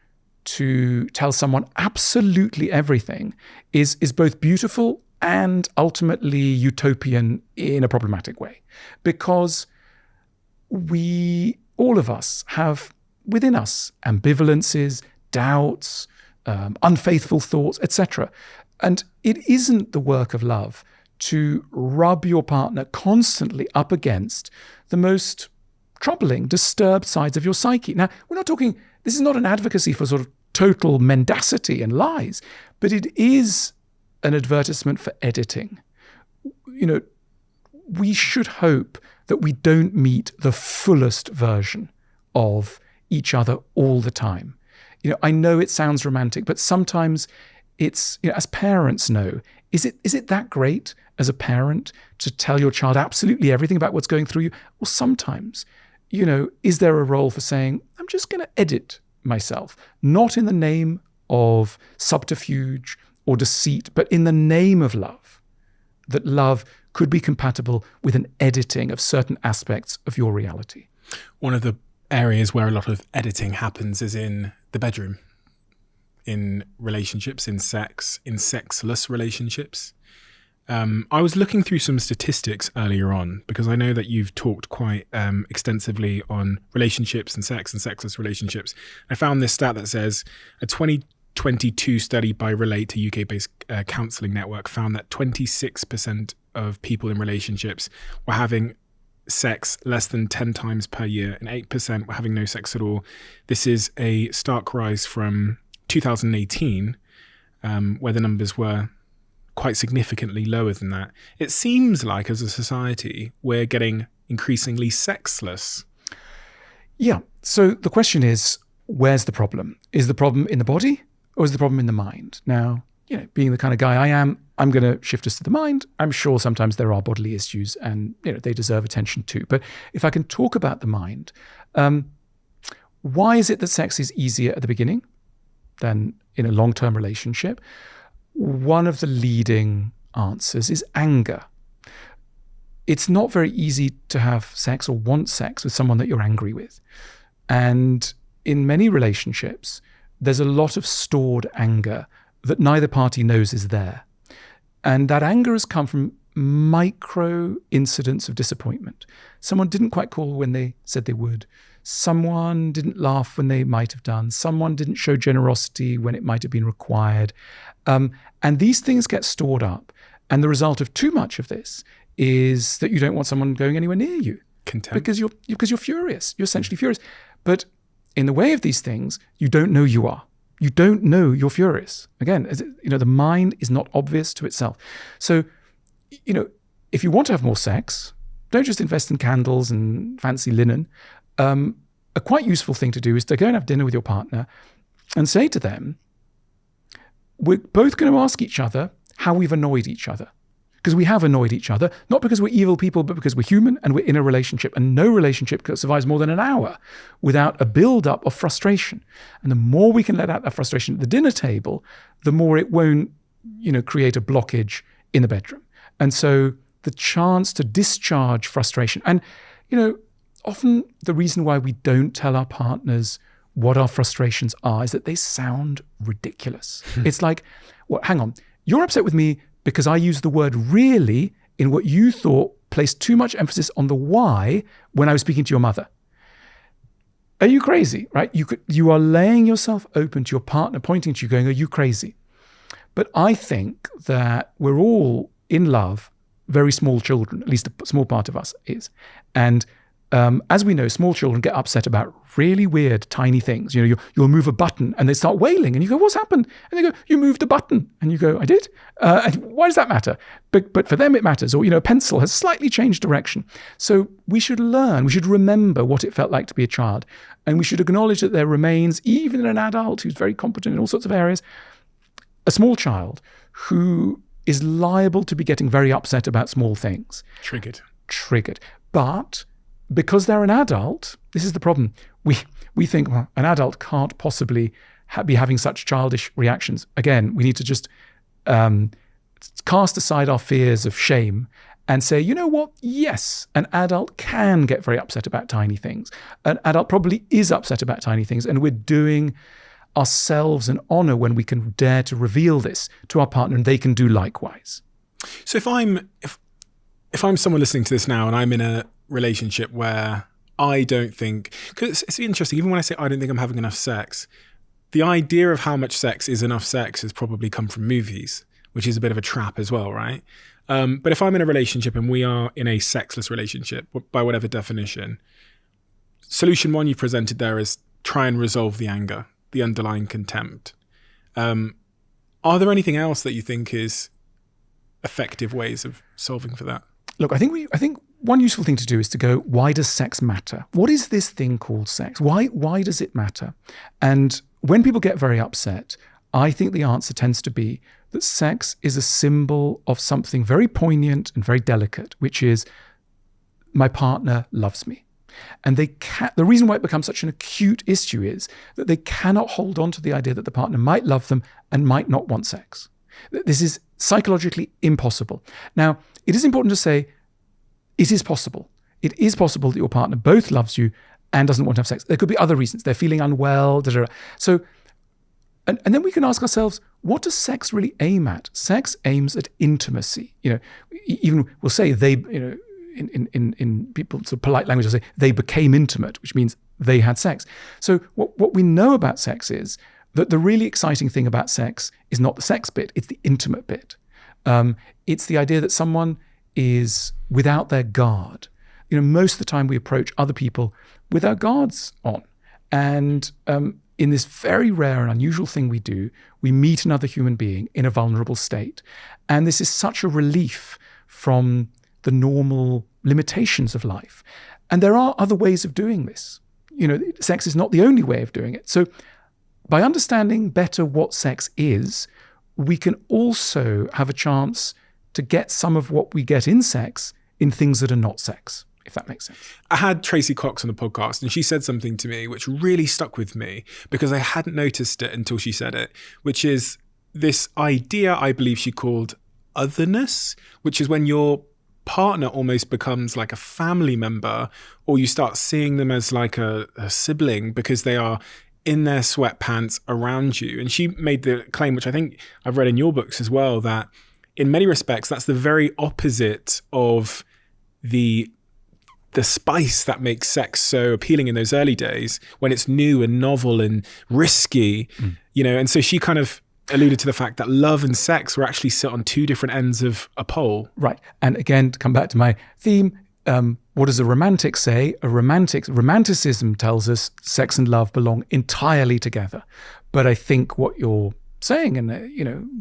to tell someone absolutely everything is both beautiful and ultimately utopian in a problematic way, because all of us have within us ambivalences, doubts, unfaithful thoughts, etc. And it isn't the work of love to rub your partner constantly up against the most troubling, disturbed sides of your psyche. Now, we're not talking, this is not an advocacy for sort of total mendacity and lies, but it is an advertisement for editing. We should hope that we don't meet the fullest version of each other all the time. I know it sounds romantic, but sometimes it's, as parents know, is it that great as a parent to tell your child absolutely everything about what's going through you? Or sometimes, is there a role for saying, I'm just going to edit myself, not in the name of subterfuge or deceit, but in the name of love, that love could be compatible with an editing of certain aspects of your reality. One of the areas where a lot of editing happens is in the bedroom, in relationships, in sex, in sexless relationships. I was looking through some statistics earlier on, because I know that you've talked quite extensively on relationships and sex and sexless relationships. I found this stat that says a 2022 study by Relate, a UK-based counselling network, found that 26% of people in relationships were having sex less than 10 times per year, and 8% were having no sex at all. This is a stark rise from 2018, where the numbers were quite significantly lower than that. It seems like as a society, we're getting increasingly sexless. Yeah. So the question is, where's the problem? Is the problem in the body or is the problem in the mind? Now, being the kind of guy I am, I'm going to shift us to the mind. I'm sure sometimes there are bodily issues and, they deserve attention too. But if I can talk about the mind, why is it that sex is easier at the beginning than in a long-term relationship? One of the leading answers is anger. It's not very easy to have sex or want sex with someone that you're angry with. And in many relationships, there's a lot of stored anger that neither party knows is there. And that anger has come from micro incidents of disappointment. Someone didn't quite call when they said they would. Someone didn't laugh when they might have done. Someone didn't show generosity when it might have been required. And these things get stored up. And the result of too much of this is that you don't want someone going anywhere near you. Contempt. Because you're furious. You're essentially furious. But in the way of these things, you don't know you are. You don't know you're furious. Again, the mind is not obvious to itself. So, if you want to have more sex, don't just invest in candles and fancy linen. A quite useful thing to do is to go and have dinner with your partner and say to them, we're both going to ask each other how we've annoyed each other. Because we have annoyed each other, not because we're evil people, but because we're human and we're in a relationship. And no relationship survives more than an hour without a build-up of frustration. And the more we can let out that frustration at the dinner table, the more it won't, create a blockage in the bedroom. And so the chance to discharge frustration. And, often the reason why we don't tell our partners what our frustrations are is that they sound ridiculous. It's like, well, hang on, you're upset with me because I used the word really in what you thought placed too much emphasis on the why when I was speaking to your mother. Are you crazy, right? You are laying yourself open to your partner pointing to you going, are you crazy? But I think that we're all in love, very small children, at least a small part of us is. And as we know, small children get upset about really weird, tiny things. You know, you'll move a button and they start wailing and you go, what's happened? And they go, you moved a button. And you go, I did? And why does that matter? But for them it matters. Or, a pencil has slightly changed direction. So we should remember what it felt like to be a child. And we should acknowledge that there remains, even in an adult who's very competent in all sorts of areas, a small child who is liable to be getting very upset about small things. Triggered. But because they're an adult, this is the problem. We think, well, an adult can't possibly be having such childish reactions. Again, we need to just cast aside our fears of shame and say, you know what? Yes, an adult can get very upset about tiny things. An adult probably is upset about tiny things, and we're doing ourselves an honor when we can dare to reveal this to our partner, and they can do likewise. So if I'm someone listening to this now and I'm in a relationship where I don't think, because it's interesting, even when I say I don't think I'm having enough sex, the idea of how much sex is enough sex has probably come from movies, which is a bit of a trap as well, right? But if I'm in a relationship and we are in a sexless relationship, by whatever definition, solution one you presented there is try and resolve the anger, the underlying contempt. Are there anything else that you think is effective ways of solving for that? Look, I think one useful thing to do is to go, why does sex matter? What is this thing called sex? Why does it matter? And when people get very upset, I think the answer tends to be that sex is a symbol of something very poignant and very delicate, which is my partner loves me. And the reason why it becomes such an acute issue is that they cannot hold on to the idea that the partner might love them and might not want sex. This is psychologically impossible. Now, it is important to say it is possible. It is possible that your partner both loves you and doesn't want to have sex. There could be other reasons. They're feeling unwell, So, and then we can ask ourselves, what does sex really aim at? Sex aims at intimacy. Even we'll say they, in people's polite language, they'll say they became intimate, which means they had sex. So what we know about sex is that the really exciting thing about sex is not the sex bit, it's the intimate bit. It's the idea that someone is without their guard. Most of the time we approach other people with our guards on. And in this very rare and unusual thing we do, we meet another human being in a vulnerable state. And this is such a relief from the normal limitations of life. And there are other ways of doing this. Sex is not the only way of doing it. So by understanding better what sex is, we can also have a chance to get some of what we get in sex in things that are not sex, if that makes sense. I had Tracy Cox on the podcast and she said something to me which really stuck with me because I hadn't noticed it until she said it, which is this idea I believe she called otherness, which is when your partner almost becomes like a family member, or you start seeing them as like a sibling because they are in their sweatpants around you. And she made the claim, which I think I've read in your books as well, that in many respects, that's the very opposite of the spice that makes sex so appealing in those early days when it's new and novel and risky, and so she kind of alluded to the fact that love and sex were actually sit on two different ends of a pole. Right. And again, to come back to my theme, what does a romantic say? Romanticism tells us sex and love belong entirely together. But I think what you're saying, and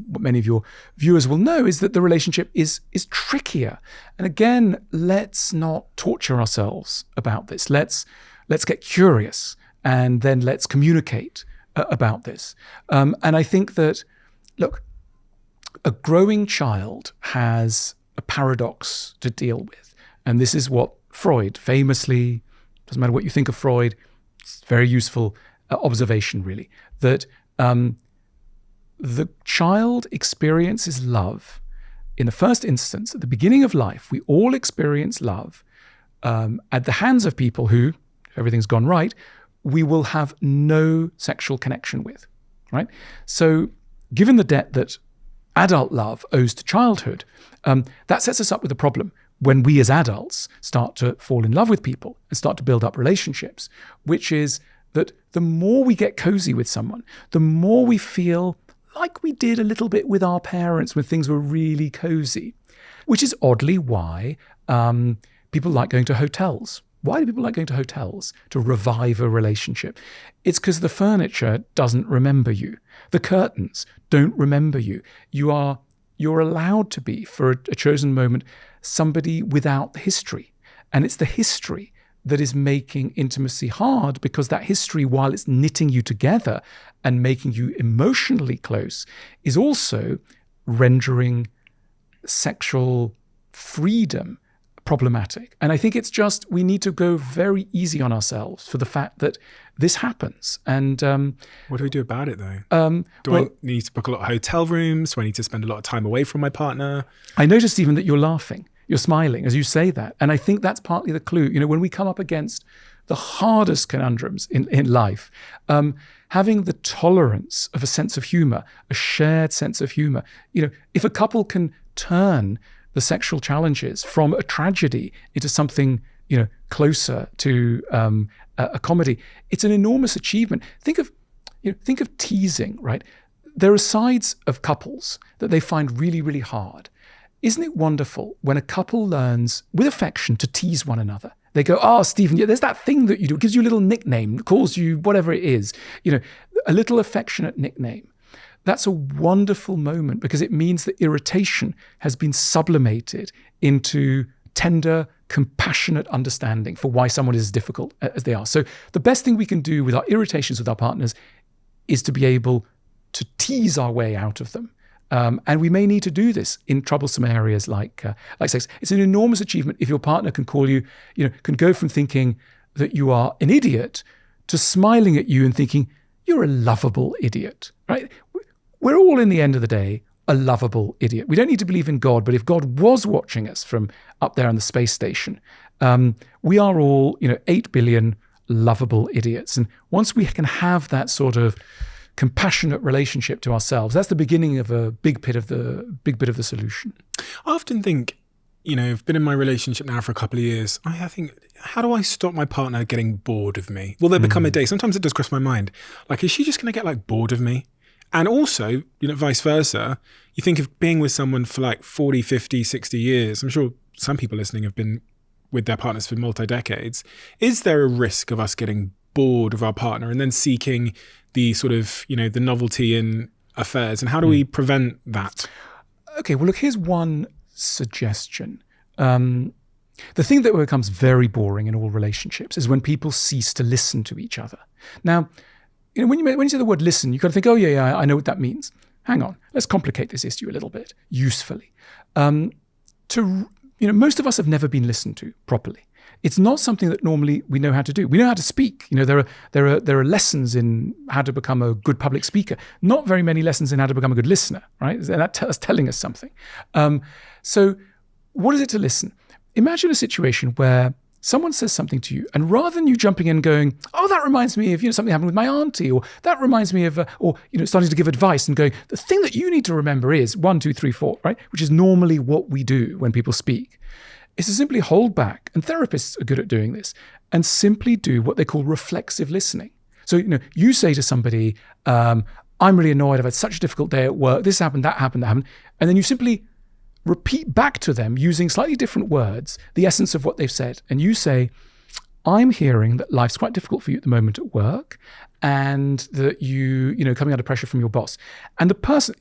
what many of your viewers will know, is that the relationship is trickier. And again, let's not torture ourselves about this. Let's get curious, and then let's communicate about this. And I think that, look, a growing child has a paradox to deal with. And this is what Freud famously, doesn't matter what you think of Freud, it's a very useful observation really, that the child experiences love in the first instance. At the beginning of life, we all experience love at the hands of people who, if everything's gone right, we will have no sexual connection with, right? So given the debt that adult love owes to childhood, that sets us up with a problem when we as adults start to fall in love with people and start to build up relationships, which is that the more we get cozy with someone, the more we feel like we did a little bit with our parents when things were really cozy, which is oddly why people like going to hotels. Why do people like going to hotels? To revive a relationship. It's because the furniture doesn't remember you. The curtains don't remember you. You're allowed to be, for a chosen moment, somebody without the history. And it's the history that is making intimacy hard, because that history, while it's knitting you together and making you emotionally close, is also rendering sexual freedom problematic. And I think it's just, we need to go very easy on ourselves for the fact that this happens. And what do we do about it though? I need to book a lot of hotel rooms? Do I need to spend a lot of time away from my partner? I noticed even that you're laughing, you're smiling as you say that. And I think that's partly the clue. When we come up against the hardest conundrums in life, having the tolerance of a sense of humor, a shared sense of humor, if a couple can turn the sexual challenges from a tragedy into something, closer to a comedy, it's an enormous achievement. Think of teasing, right? There are sides of couples that they find really, really hard. Isn't it wonderful when a couple learns with affection to tease one another? They go, "Oh, Stephen, there's that thing that you do. It gives you a little nickname, calls you whatever it is, a little affectionate nickname." That's a wonderful moment, because it means that irritation has been sublimated into tender, compassionate understanding for why someone is as difficult as they are. So the best thing we can do with our irritations with our partners is to be able to tease our way out of them. And we may need to do this in troublesome areas like sex. It's an enormous achievement if your partner can call you, can go from thinking that you are an idiot to smiling at you and thinking you're a lovable idiot, right? We're all, in the end of the day, a lovable idiot. We don't need to believe in God, but if God was watching us from up there on the space station, we are all, 8 billion lovable idiots. And once we can have that sort of compassionate relationship to ourselves, that's the beginning of a big bit of the solution. I often think, I've been in my relationship now for a couple of years. I think, how do I stop my partner getting bored of me? Will there become a day? Sometimes it does cross my mind. Like, is she just going to get bored of me? And also, vice versa, you think of being with someone for 40, 50, 60 years. I'm sure some people listening have been with their partners for multi-decades. Is there a risk of us getting bored of our partner and then seeking the sort of, the novelty in affairs? And how do we prevent that? Okay, well, look, here's one suggestion. The thing that becomes very boring in all relationships is when people cease to listen to each other. Now, when you say the word listen, you kind of think, oh, yeah, I know what that means. Hang on, let's complicate this issue a little bit, usefully. Most of us have never been listened to properly. It's not something that normally we know how to do. We know how to speak. There are lessons in how to become a good public speaker. Not very many lessons in how to become a good listener, right? And that's telling us something. So what is it to listen? Imagine a situation where someone says something to you, and rather than you jumping in and going, "Oh, that reminds me of something happened with my auntie," or "That reminds me of," starting to give advice and going, "The thing that you need to remember is 1, 2, 3, 4," right? Which is normally what we do when people speak. Is to simply hold back, and therapists are good at doing this, and simply do what they call reflexive listening. So you say to somebody, "I'm really annoyed. I've had such a difficult day at work. This happened, that happened, and then you simply repeat back to them using slightly different words, the essence of what they've said. And you say, "I'm hearing that life's quite difficult for you at the moment at work, and that you coming under pressure from your boss." And the person,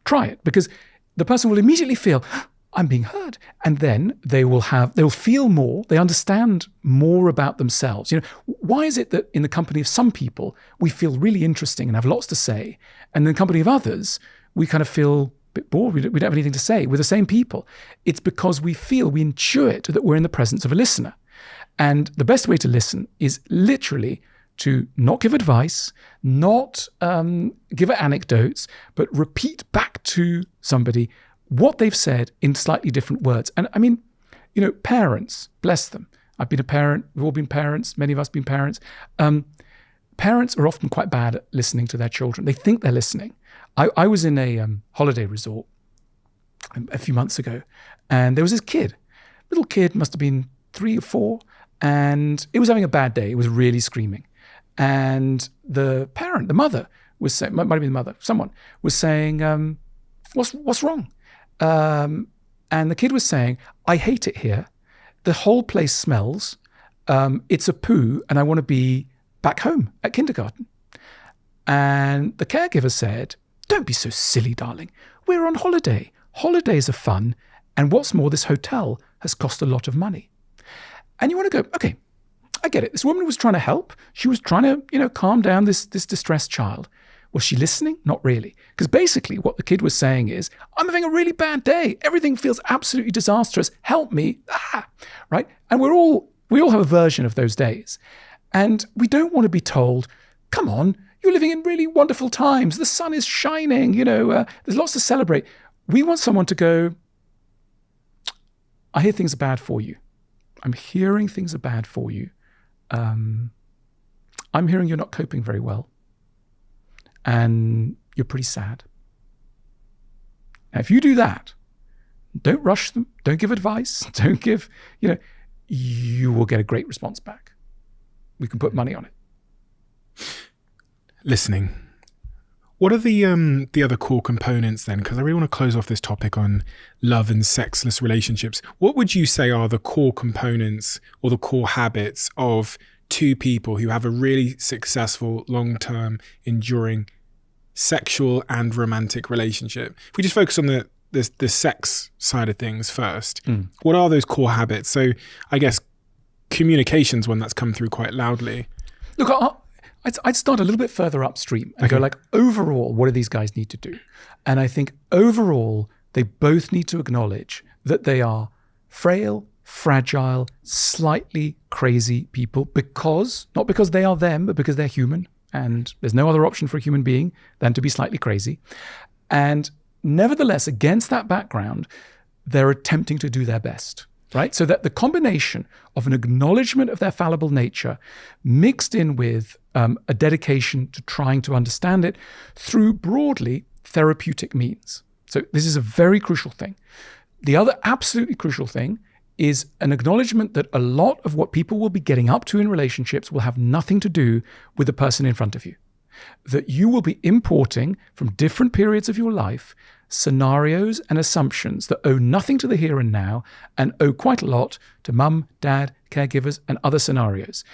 try it, because the person will immediately feel, "I'm being heard." And then they'll feel more, they understand more about themselves. Why is it that in the company of some people, we feel really interesting and have lots to say, and in the company of others, we kind of feel bit bored, we don't have anything to say with the same people? It's because we intuit that we're in the presence of a listener. And the best way to listen is literally to not give advice, not give anecdotes, but repeat back to somebody what they've said in slightly different words. And I mean, parents, bless them. I've been a parent, we've all been parents, many of us been parents. parents are often quite bad at listening to their children. They think they're listening. I was in a holiday resort a few months ago, and there was this kid. Little kid, must have been 3 or 4, and it was having a bad day. It was really screaming. And the parent, the mother, was saying, might have been the mother, someone was saying, what's wrong? And the kid was saying, I hate it here. The whole place smells. It's a poo, and I want to be back home at kindergarten. And the caregiver said, don't be so silly, darling. We're on holiday. Holidays are fun. And what's more, this hotel has cost a lot of money. And you want to go, okay, I get it. This woman was trying to help. She was trying to, calm down this distressed child. Was she listening? Not really. Because basically what the kid was saying is, I'm having a really bad day. Everything feels absolutely disastrous. Help me. Right? And we all have a version of those days. And we don't want to be told, come on, you're living in really wonderful times. The sun is shining, there's lots to celebrate. We want someone to go, I hear things are bad for you. I'm hearing things are bad for you. I'm hearing you're not coping very well. And you're pretty sad. Now, if you do that, don't rush them. Don't give advice. Don't give, you will get a great response back. We can put money on it. Listening. What are the other core components then? Because I really want to close off this topic on love and sexless relationships. What would you say are the core components or the core habits of two people who have a really successful, long-term, enduring sexual and romantic relationship? If we just focus on the sex side of things first, what are those core habits? So I guess communication's one that's come through quite loudly. Look, I'd start a little bit further upstream and go overall, what do these guys need to do? And I think overall, they both need to acknowledge that they are frail, fragile, slightly crazy people not because they are them, but because they're human. And there's no other option for a human being than to be slightly crazy. And nevertheless, against that background, they're attempting to do their best. Right? So that the combination of an acknowledgement of their fallible nature mixed in with a dedication to trying to understand it through broadly therapeutic means. So this is a very crucial thing. The other absolutely crucial thing is an acknowledgement that a lot of what people will be getting up to in relationships will have nothing to do with the person in front of you. That you will be importing from different periods of your life scenarios and assumptions that owe nothing to the here and now and owe quite a lot to mum, dad, caregivers, and other scenarios.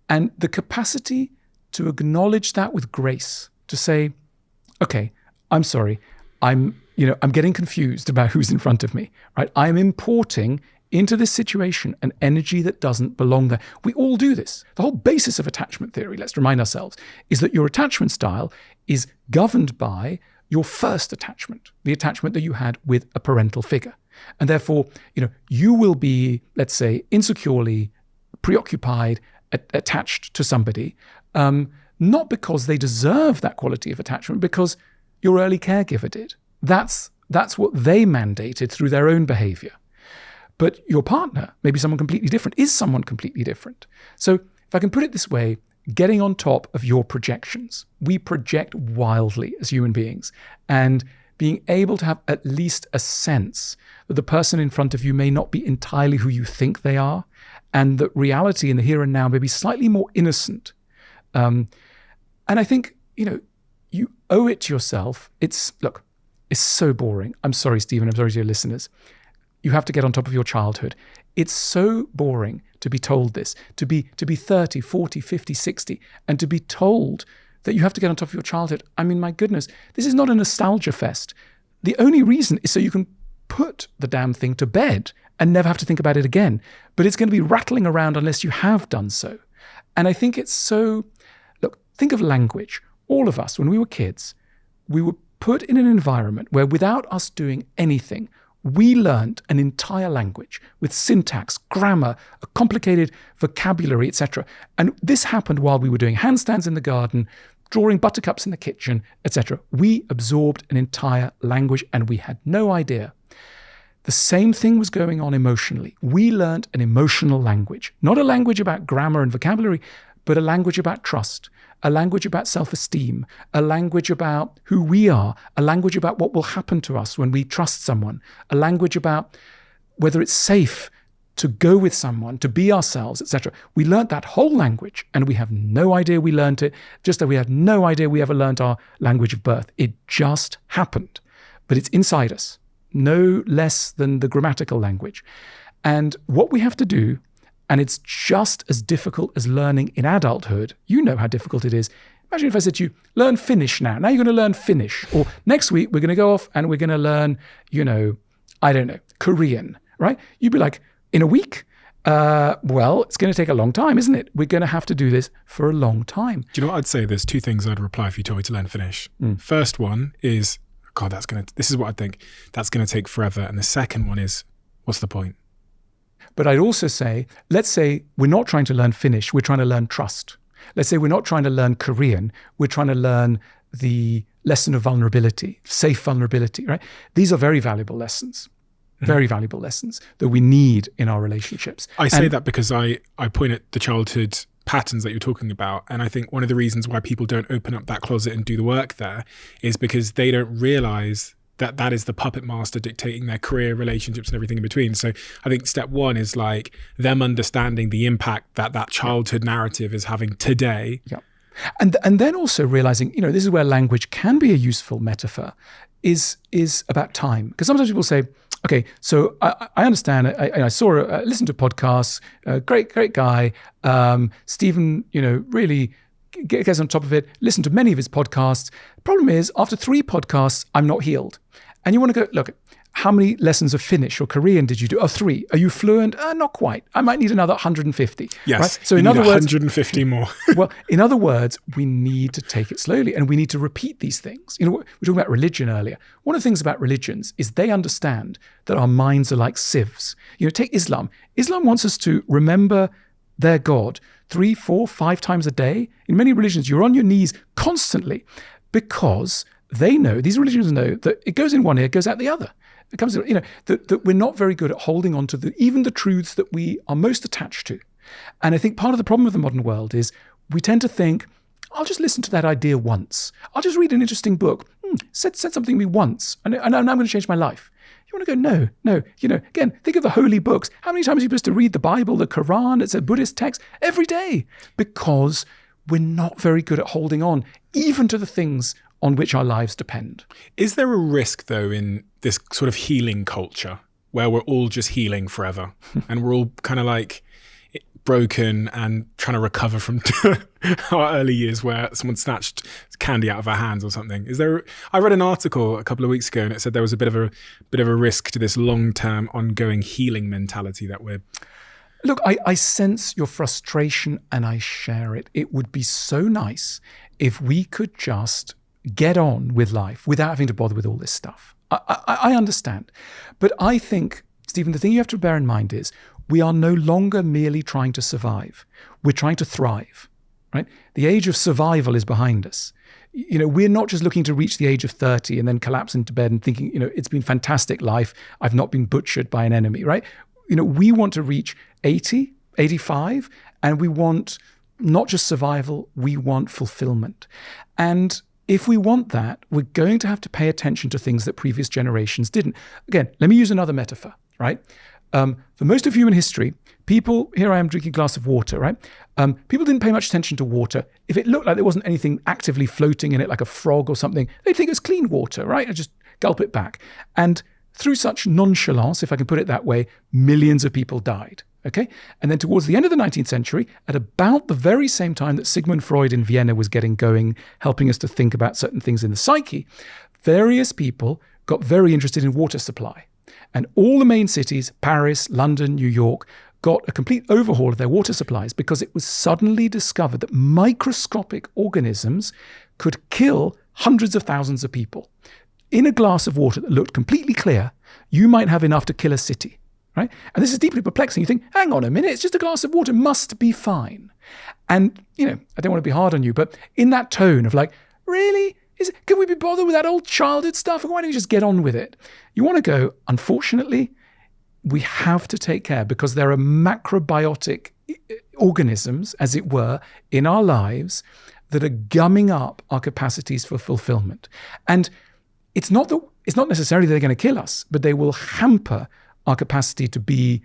And the capacity to acknowledge that with grace, to say, okay, I'm sorry, I'm getting confused about who's in front of me, right? I'm importing into this situation an energy that doesn't belong there. We all do this. The whole basis of attachment theory, let's remind ourselves, is that your attachment style is governed by your first attachment, the attachment that you had with a parental figure. And therefore, you will be, let's say, insecurely preoccupied, attached to somebody, not because they deserve that quality of attachment, because your early caregiver did. That's what they mandated through their own behavior. But your partner, maybe someone completely different, is someone completely different. So if I can put it this way, getting on top of your projections. We project wildly as human beings, and being able to have at least a sense that the person in front of you may not be entirely who you think they are, and that reality in the here and now may be slightly more innocent. And I think, you owe it to yourself. It's so boring. I'm sorry, Stephen. I'm sorry to your listeners. You have to get on top of your childhood. It's so boring to be told this, to be 30, 40, 50, 60, and to be told that you have to get on top of your childhood. I mean, my goodness, this is not a nostalgia fest. The only reason is so you can put the damn thing to bed and never have to think about it again. But it's going to be rattling around unless you have done so. And I think it's so, think of language. All of us, when we were kids, we were put in an environment where without us doing anything, we learned an entire language with syntax, grammar, a complicated vocabulary, etc. And this happened while we were doing handstands in the garden, drawing buttercups in the kitchen, etc. We absorbed an entire language and we had no idea. The same thing was going on emotionally. We learned an emotional language, not a language about grammar and vocabulary, but a language about trust, a language about self-esteem, a language about who we are, a language about what will happen to us when we trust someone, a language about whether it's safe to go with someone, to be ourselves, etc. We learnt that whole language, and we have no idea we learnt it, just that we have no idea we ever learnt our language of birth. It just happened. But it's inside us, no less than the grammatical language. And what we have to do, and it's just as difficult as learning in adulthood, you know how difficult it is. Imagine if I said to you, learn Finnish now. Now you're going to learn Finnish. Or next week, we're going to go off and we're going to learn, I don't know, Korean, right? You'd be like, in a week? Well, it's going to take a long time, isn't it? We're going to have to do this for a long time. Do you know what I'd say? There's two things I'd reply if you told me to learn Finnish. First one is, God, this is what I think. That's going to take forever. And the second one is, what's the point? But I'd also say, let's say we're not trying to learn Finnish, we're trying to learn trust. Let's say we're not trying to learn Korean, we're trying to learn the lesson of vulnerability, safe vulnerability, right? These are very valuable lessons. Very valuable lessons that we need in our relationships. I say that because I point at the childhood patterns that you're talking about. And I think one of the reasons why people don't open up that closet and do the work there is because they don't realize that that is the puppet master dictating their career, relationships, and everything in between. So I think step one is like them understanding the impact that childhood narrative is having today. Yeah. And then also realizing, this is where language can be a useful metaphor, is about time. Because sometimes people say, okay, so I understand. I listened to podcasts. Great guy. Stephen, really gets on top of it. Listened to many of his podcasts. The problem is, after 3 podcasts, I'm not healed. And you want to go, look, how many lessons of Finnish or Korean did you do? Oh, 3. Are you fluent? Not quite. I might need another 150. Yes. Right? So in other words, 150 more. Well, in other words, we need to take it slowly, and we need to repeat these things. We were talking about religion earlier. One of the things about religions is they understand that our minds are like sieves. Take Islam. Islam wants us to remember their God 3, 4, 5 times a day. In many religions, you're on your knees constantly because they know, these religions know, that it goes in one ear, it goes out the other. It comes, that we're not very good at holding on to even the truths that we are most attached to. And I think part of the problem with the modern world is we tend to think, I'll just listen to that idea once. I'll just read an interesting book. Said something to me once, and I'm going to change my life. You want to go, no. Again, think of the holy books. How many times are you supposed to read the Bible, the Quran, it's a Buddhist text? Every day. Because we're not very good at holding on, even to the things on which our lives depend. Is there a risk, though, in this sort of healing culture where we're all just healing forever and we're all kind of like broken and trying to recover from our early years where someone snatched candy out of our hands or something? I read an article a couple of weeks ago and it said there was a bit of a risk to this long-term ongoing healing mentality that we're... Look, I sense your frustration and I share it. It would be so nice if we could just get on with life without having to bother with all this stuff. I understand. But I think, Stephen, the thing you have to bear in mind is we are no longer merely trying to survive. We're trying to thrive, right? The age of survival is behind us. We're not just looking to reach the age of 30 and then collapse into bed and thinking, it's been fantastic life. I've not been butchered by an enemy, right? We want to reach 80, 85, and we want not just survival, we want fulfillment. And if we want that, we're going to have to pay attention to things that previous generations didn't. Again, let me use another metaphor, right? For most of human history, people, here I am drinking a glass of water, right? People didn't pay much attention to water. If it looked like there wasn't anything actively floating in it, like a frog or something, they'd think it was clean water, right? And just gulp it back. And through such nonchalance, if I can put it that way, millions of people died. Okay? And then towards the end of the 19th century, at about the very same time that Sigmund Freud in Vienna was getting going, helping us to think about certain things in the psyche, various people got very interested in water supply. And all the main cities, Paris, London, New York, got a complete overhaul of their water supplies because it was suddenly discovered that microscopic organisms could kill hundreds of thousands of people. In a glass of water that looked completely clear, you might have enough to kill a city. Right? And this is deeply perplexing. You think, hang on a minute, it's just a glass of water, must be fine. And, I don't want to be hard on you, but in that tone of like, really? Can we be bothered with that old childhood stuff? Why don't you just get on with it? You want to go, unfortunately, we have to take care because there are macrobiotic organisms, as it were, in our lives that are gumming up our capacities for fulfillment. And it's not necessarily they're going to kill us, but they will hamper our capacity to be,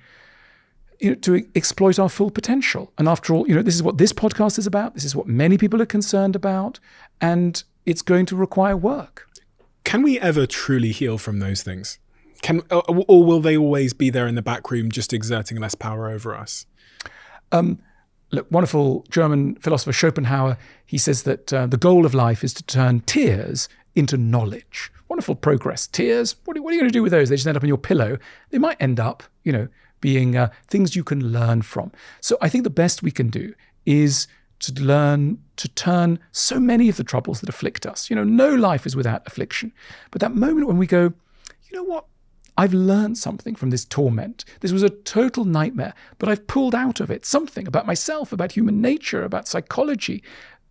to exploit our full potential. And after all, this is what this podcast is about. This is what many people are concerned about. And it's going to require work. Can we ever truly heal from those things? Or will they always be there in the back room, just exerting less power over us? Look, wonderful German philosopher Schopenhauer, he says that the goal of life is to turn tears into knowledge. Wonderful progress. Tears, what are you going to do with those? They just end up on your pillow. They might end up, being things you can learn from. So I think the best we can do is to learn to turn so many of the troubles that afflict us. No life is without affliction. But that moment when we go, you know what? I've learned something from this torment. This was a total nightmare, but I've pulled out of it something about myself, about human nature, about psychology.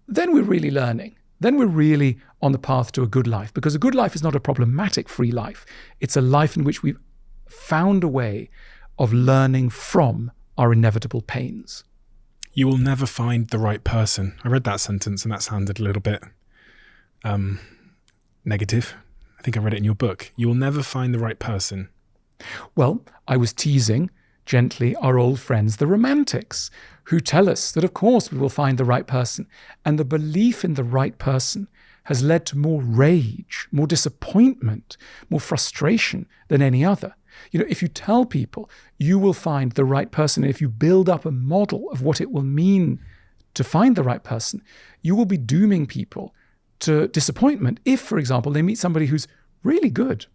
Then we're really learning. Then we're really on the path to a good life, because a good life is not a problematic free life. It's a life in which we've found a way of learning from our inevitable pains. You will never find the right person. I read that sentence and that sounded a little bit negative. I think I read it in your book. You will never find the right person. Well, I was teasing gently our old friends, the romantics, who tell us that, of course, we will find the right person. And the belief in the right person has led to more rage, more disappointment, more frustration than any other. If you tell people you will find the right person, if you build up a model of what it will mean to find the right person, you will be dooming people to disappointment if, for example, they meet somebody who's really good, in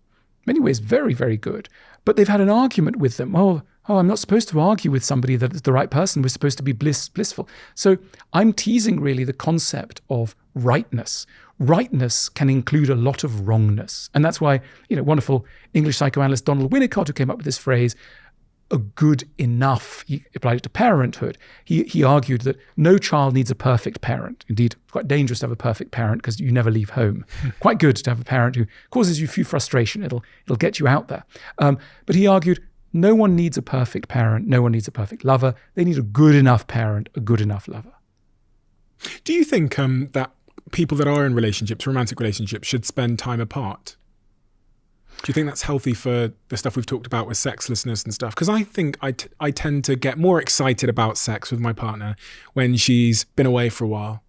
many ways very, very good, but they've had an argument with them. Oh, I'm not supposed to argue with somebody that is the right person. We're supposed to be blissful. So I'm teasing really the concept of rightness. Rightness can include a lot of wrongness. And that's why, wonderful English psychoanalyst Donald Winnicott, who came up with this phrase, a good enough, he applied it to parenthood. He argued that no child needs a perfect parent. Indeed, it's quite dangerous to have a perfect parent because you never leave home. Quite good to have a parent who causes you a few frustration. It'll get you out there. But he argued, no one needs a perfect parent. No one needs a perfect lover. They need a good enough parent, a good enough lover. Do you think that people that are in relationships, romantic relationships, should spend time apart? Do you think that's healthy for the stuff we've talked about with sexlessness and stuff? Because I think I tend to get more excited about sex with my partner when she's been away for a while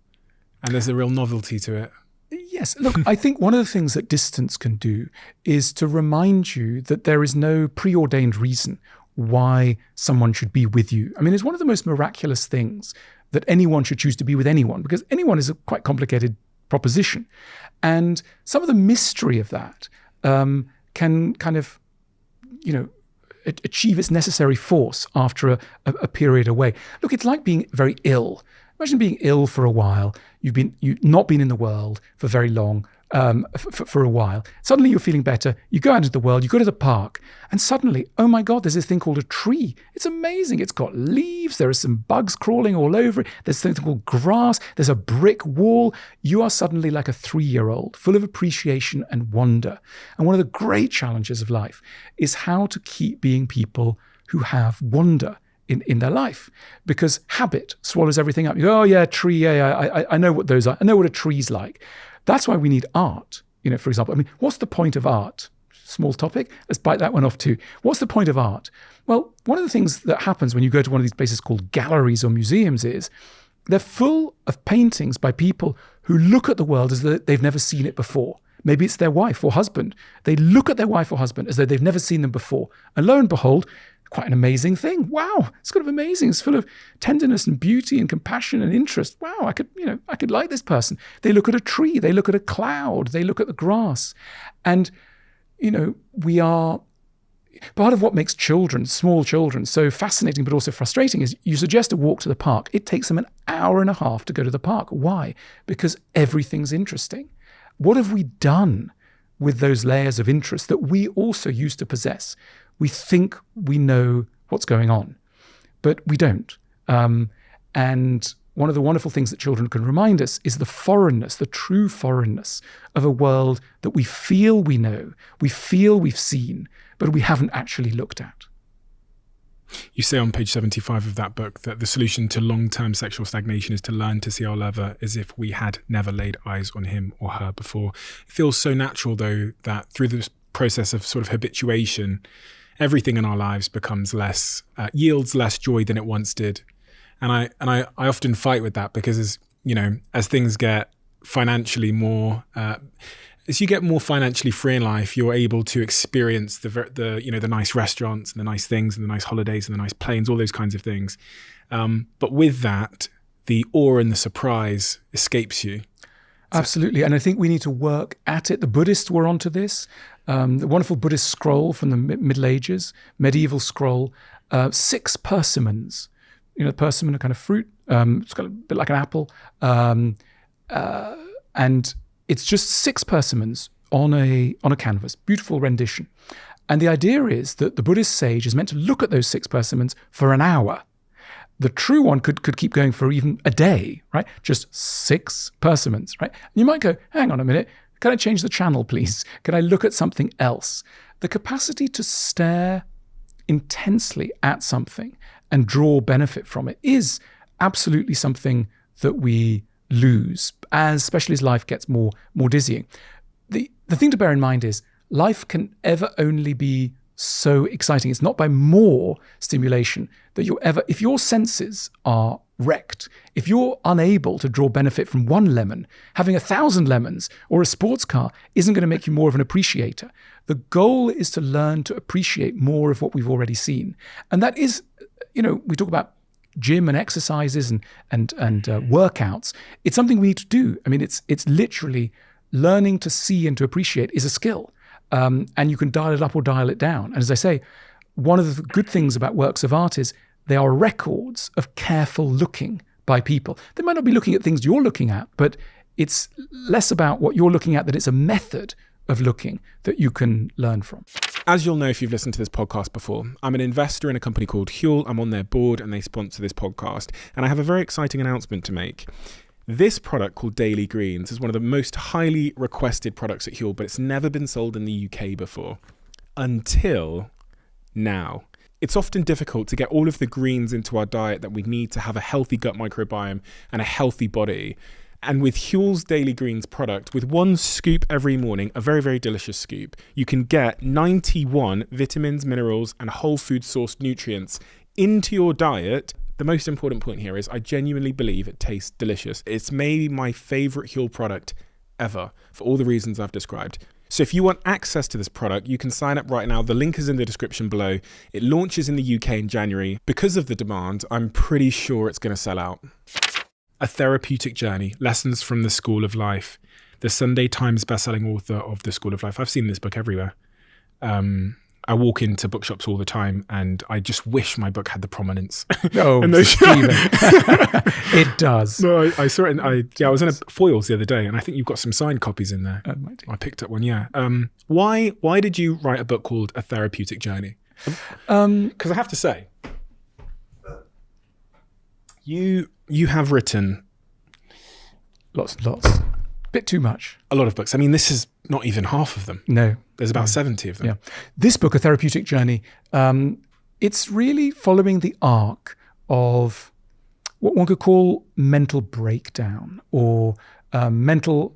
and there's a real novelty to it. Yes. Look, I think one of the things that distance can do is to remind you that there is no preordained reason why someone should be with you. I mean, it's one of the most miraculous things that anyone should choose to be with anyone, because anyone is a quite complicated proposition. And some of the mystery of that can kind of, achieve its necessary force after a period away. Look, it's like being very ill. Imagine being ill for a while. You've not been in the world for very long, for a while. Suddenly you're feeling better. You go out into the world, you go to the park, and suddenly, oh my God, there's this thing called a tree. It's amazing. It's got leaves. There are some bugs crawling all over it. There's something called grass. There's a brick wall. You are suddenly like a 3-year-old, full of appreciation and wonder. And one of the great challenges of life is how to keep being people who have wonder in their life, because habit swallows everything up. You go, oh yeah, tree, yeah, I know what those are. I know what a tree's like. That's why we need art. For example, I mean, what's the point of art? Small topic. Let's bite that one off too. What's the point of art? Well, one of the things that happens when you go to one of these places called galleries or museums is they're full of paintings by people who look at the world as though they've never seen it before. Maybe it's their wife or husband. They look at their wife or husband as though they've never seen them before. And lo and behold, quite an amazing thing. Wow, it's kind of amazing. It's full of tenderness and beauty and compassion and interest. Wow, I could like this person. They look at a tree, they look at a cloud, they look at the grass. And, we are, part of what makes small children, so fascinating but also frustrating is you suggest a walk to the park. It takes them an hour and a half to go to the park. Why? Because everything's interesting. What have we done with those layers of interest that we also used to possess? We think we know what's going on, but we don't. And one of the wonderful things that children can remind us is the foreignness, the true foreignness of a world that we feel we know, we feel we've seen, but we haven't actually looked at. You say on page 75 of that book that the solution to long-term sexual stagnation is to learn to see our lover as if we had never laid eyes on him or her before. It feels so natural, though, that through this process of sort of habituation, everything in our lives becomes yields less joy than it once did. And I often fight with that because, as things get financially more, as you get more financially free in life, you're able to experience the nice restaurants and the nice things and the nice holidays and the nice planes, all those kinds of things. But with that, the awe and the surprise escapes you. Absolutely. And I think we need to work at it. The Buddhists were onto this. The wonderful Buddhist scroll from the Middle Ages, medieval scroll, 6 persimmons. The persimmon, a kind of fruit. It's got a bit like an apple. And it's just 6 persimmons on a canvas. Beautiful rendition. And the idea is that the Buddhist sage is meant to look at those 6 persimmons for an hour. The true one could keep going for even a day, right? Just 6 persimmons, right? And you might go, hang on a minute, can I change the channel, please? Can I look at something else? The capacity to stare intensely at something and draw benefit from it is absolutely something that we lose, especially as life gets more dizzying. The thing to bear in mind is life can ever only be so exciting. It's not by more stimulation that if your senses are wrecked, if you're unable to draw benefit from one lemon, having 1,000 lemons or a sports car isn't going to make you more of an appreciator. The goal is to learn to appreciate more of what we've already seen. And that is, we talk about gym and exercises and workouts. It's something we need to do. I mean, it's literally learning to see and to appreciate is a skill. And you can dial it up or dial it down. And as I say, one of the good things about works of art is they are records of careful looking by people. They might not be looking at things you're looking at, but it's less about what you're looking at, that it's a method of looking that you can learn from. As you'll know if you've listened to this podcast before, I'm an investor in a company called Huel. I'm on their board and they sponsor this podcast. And I have a very exciting announcement to make. This product called Daily Greens is one of the most highly requested products at Huel, but it's never been sold in the UK before. Until now. It's often difficult to get all of the greens into our diet that we need to have a healthy gut microbiome and a healthy body. And with Huel's Daily Greens product, with 1 scoop every morning, a very, very delicious scoop, you can get 91 vitamins, minerals, and whole food sourced nutrients into your diet. The most important point here is I genuinely believe it tastes delicious. It's maybe my favorite Huel product ever for all the reasons I've described. So if you want access to this product, you can sign up right now. The link is in the description below. It launches in the UK in January. Because of the demand, I'm pretty sure it's going to sell out. A Therapeutic Journey, Lessons from the School of Life. The Sunday Times bestselling author of The School of Life. I've seen this book everywhere. I walk into bookshops all the time and I just wish my book had the prominence. Oh, Stephen. It does. No, I saw it. I was in a Foyles the other day and I think you've got some signed copies in there. I picked up one, yeah. Why did you write a book called A Therapeutic Journey? Because I have to say, you have written Lots. Bit too much. A lot of books. I mean, this is not even half of them. No. There's about 70 of them. Yeah. This book, A Therapeutic Journey, it's really following the arc of what one could call mental breakdown or a mental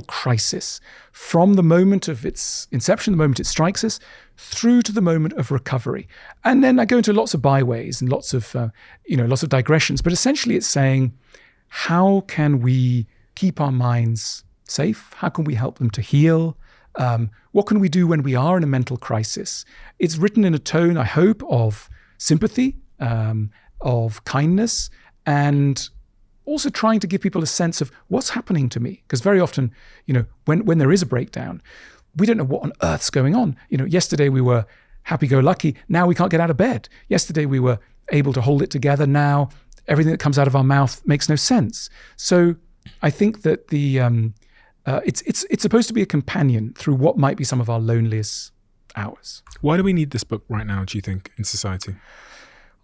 crisis from the moment of its inception, the moment it strikes us, through to the moment of recovery. And then I go into lots of byways and lots of digressions, but essentially it's saying, how can we keep our minds safe? How can we help them to heal? What can we do when we are in a mental crisis? It's written in a tone, I hope, of sympathy, of kindness, and also trying to give people a sense of what's happening to me. Because very often, when there is a breakdown, we don't know what on earth's going on. Yesterday we were happy-go-lucky. Now we can't get out of bed. Yesterday we were able to hold it together. Now everything that comes out of our mouth makes no sense. So I think that it's supposed to be a companion through what might be some of our loneliest hours. Why do we need this book right now, do you think, in society?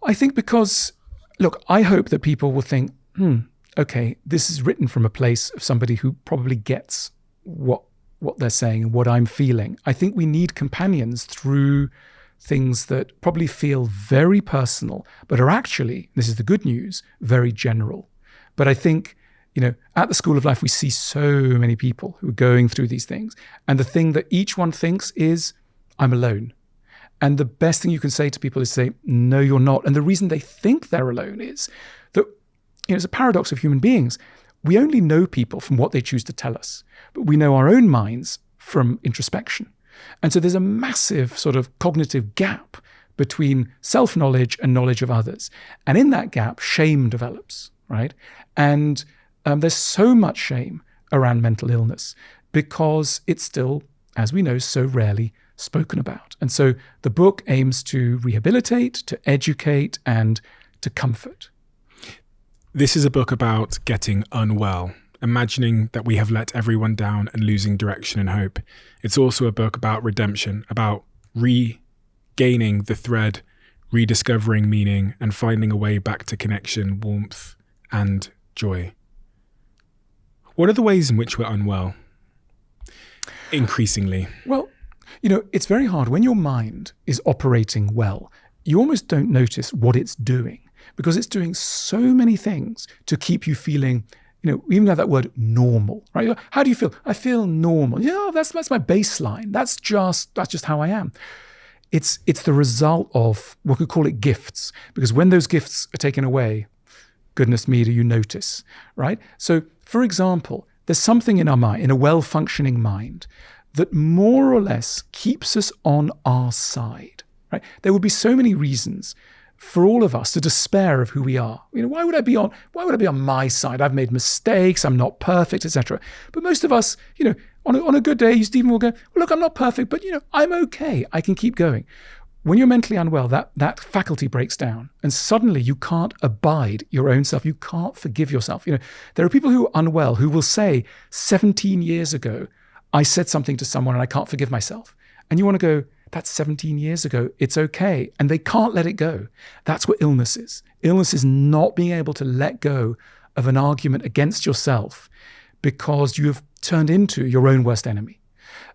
I think because, look, I hope that people will think, okay, this is written from a place of somebody who probably gets what they're saying and what I'm feeling. I think we need companions through things that probably feel very personal, but are actually, this is the good news, very general. But I think, at the School of Life, we see so many people who are going through these things. And the thing that each one thinks is, I'm alone. And the best thing you can say to people is say, no, you're not. And the reason they think they're alone is that, it's a paradox of human beings. We only know people from what they choose to tell us, but we know our own minds from introspection. And so there's a massive sort of cognitive gap between self-knowledge and knowledge of others. And in that gap, shame develops, right? And there's so much shame around mental illness because it's still, as we know, so rarely spoken about. And so the book aims to rehabilitate, to educate, and to comfort. This is a book about getting unwell, imagining that we have let everyone down and losing direction and hope. It's also a book about redemption, about regaining the thread, rediscovering meaning, and finding a way back to connection, warmth, and joy. What are the ways in which we're unwell? Increasingly. Well, it's very hard. When your mind is operating well, you almost don't notice what it's doing because it's doing so many things to keep you feeling, we even have that word normal, right? How do you feel? I feel normal. Yeah, that's my baseline. That's just how I am. It's the result of, we could call it gifts, because when those gifts are taken away, goodness me, do you notice, right? So, for example, there's something in our mind, in a well-functioning mind, that more or less keeps us on our side, right? There would be so many reasons for all of us to despair of who we are. Why would I be on my side? I've made mistakes, I'm not perfect, etc. But most of us, on a good day, Stephen will go, well, look, I'm not perfect, but I'm okay. I can keep going. When you're mentally unwell, that faculty breaks down and suddenly you can't abide your own self. You can't forgive yourself. There are people who are unwell who will say 17 years ago, I said something to someone and I can't forgive myself. And you want to go, that's 17 years ago. It's okay. And they can't let it go. That's what illness is. Illness is not being able to let go of an argument against yourself because you have turned into your own worst enemy.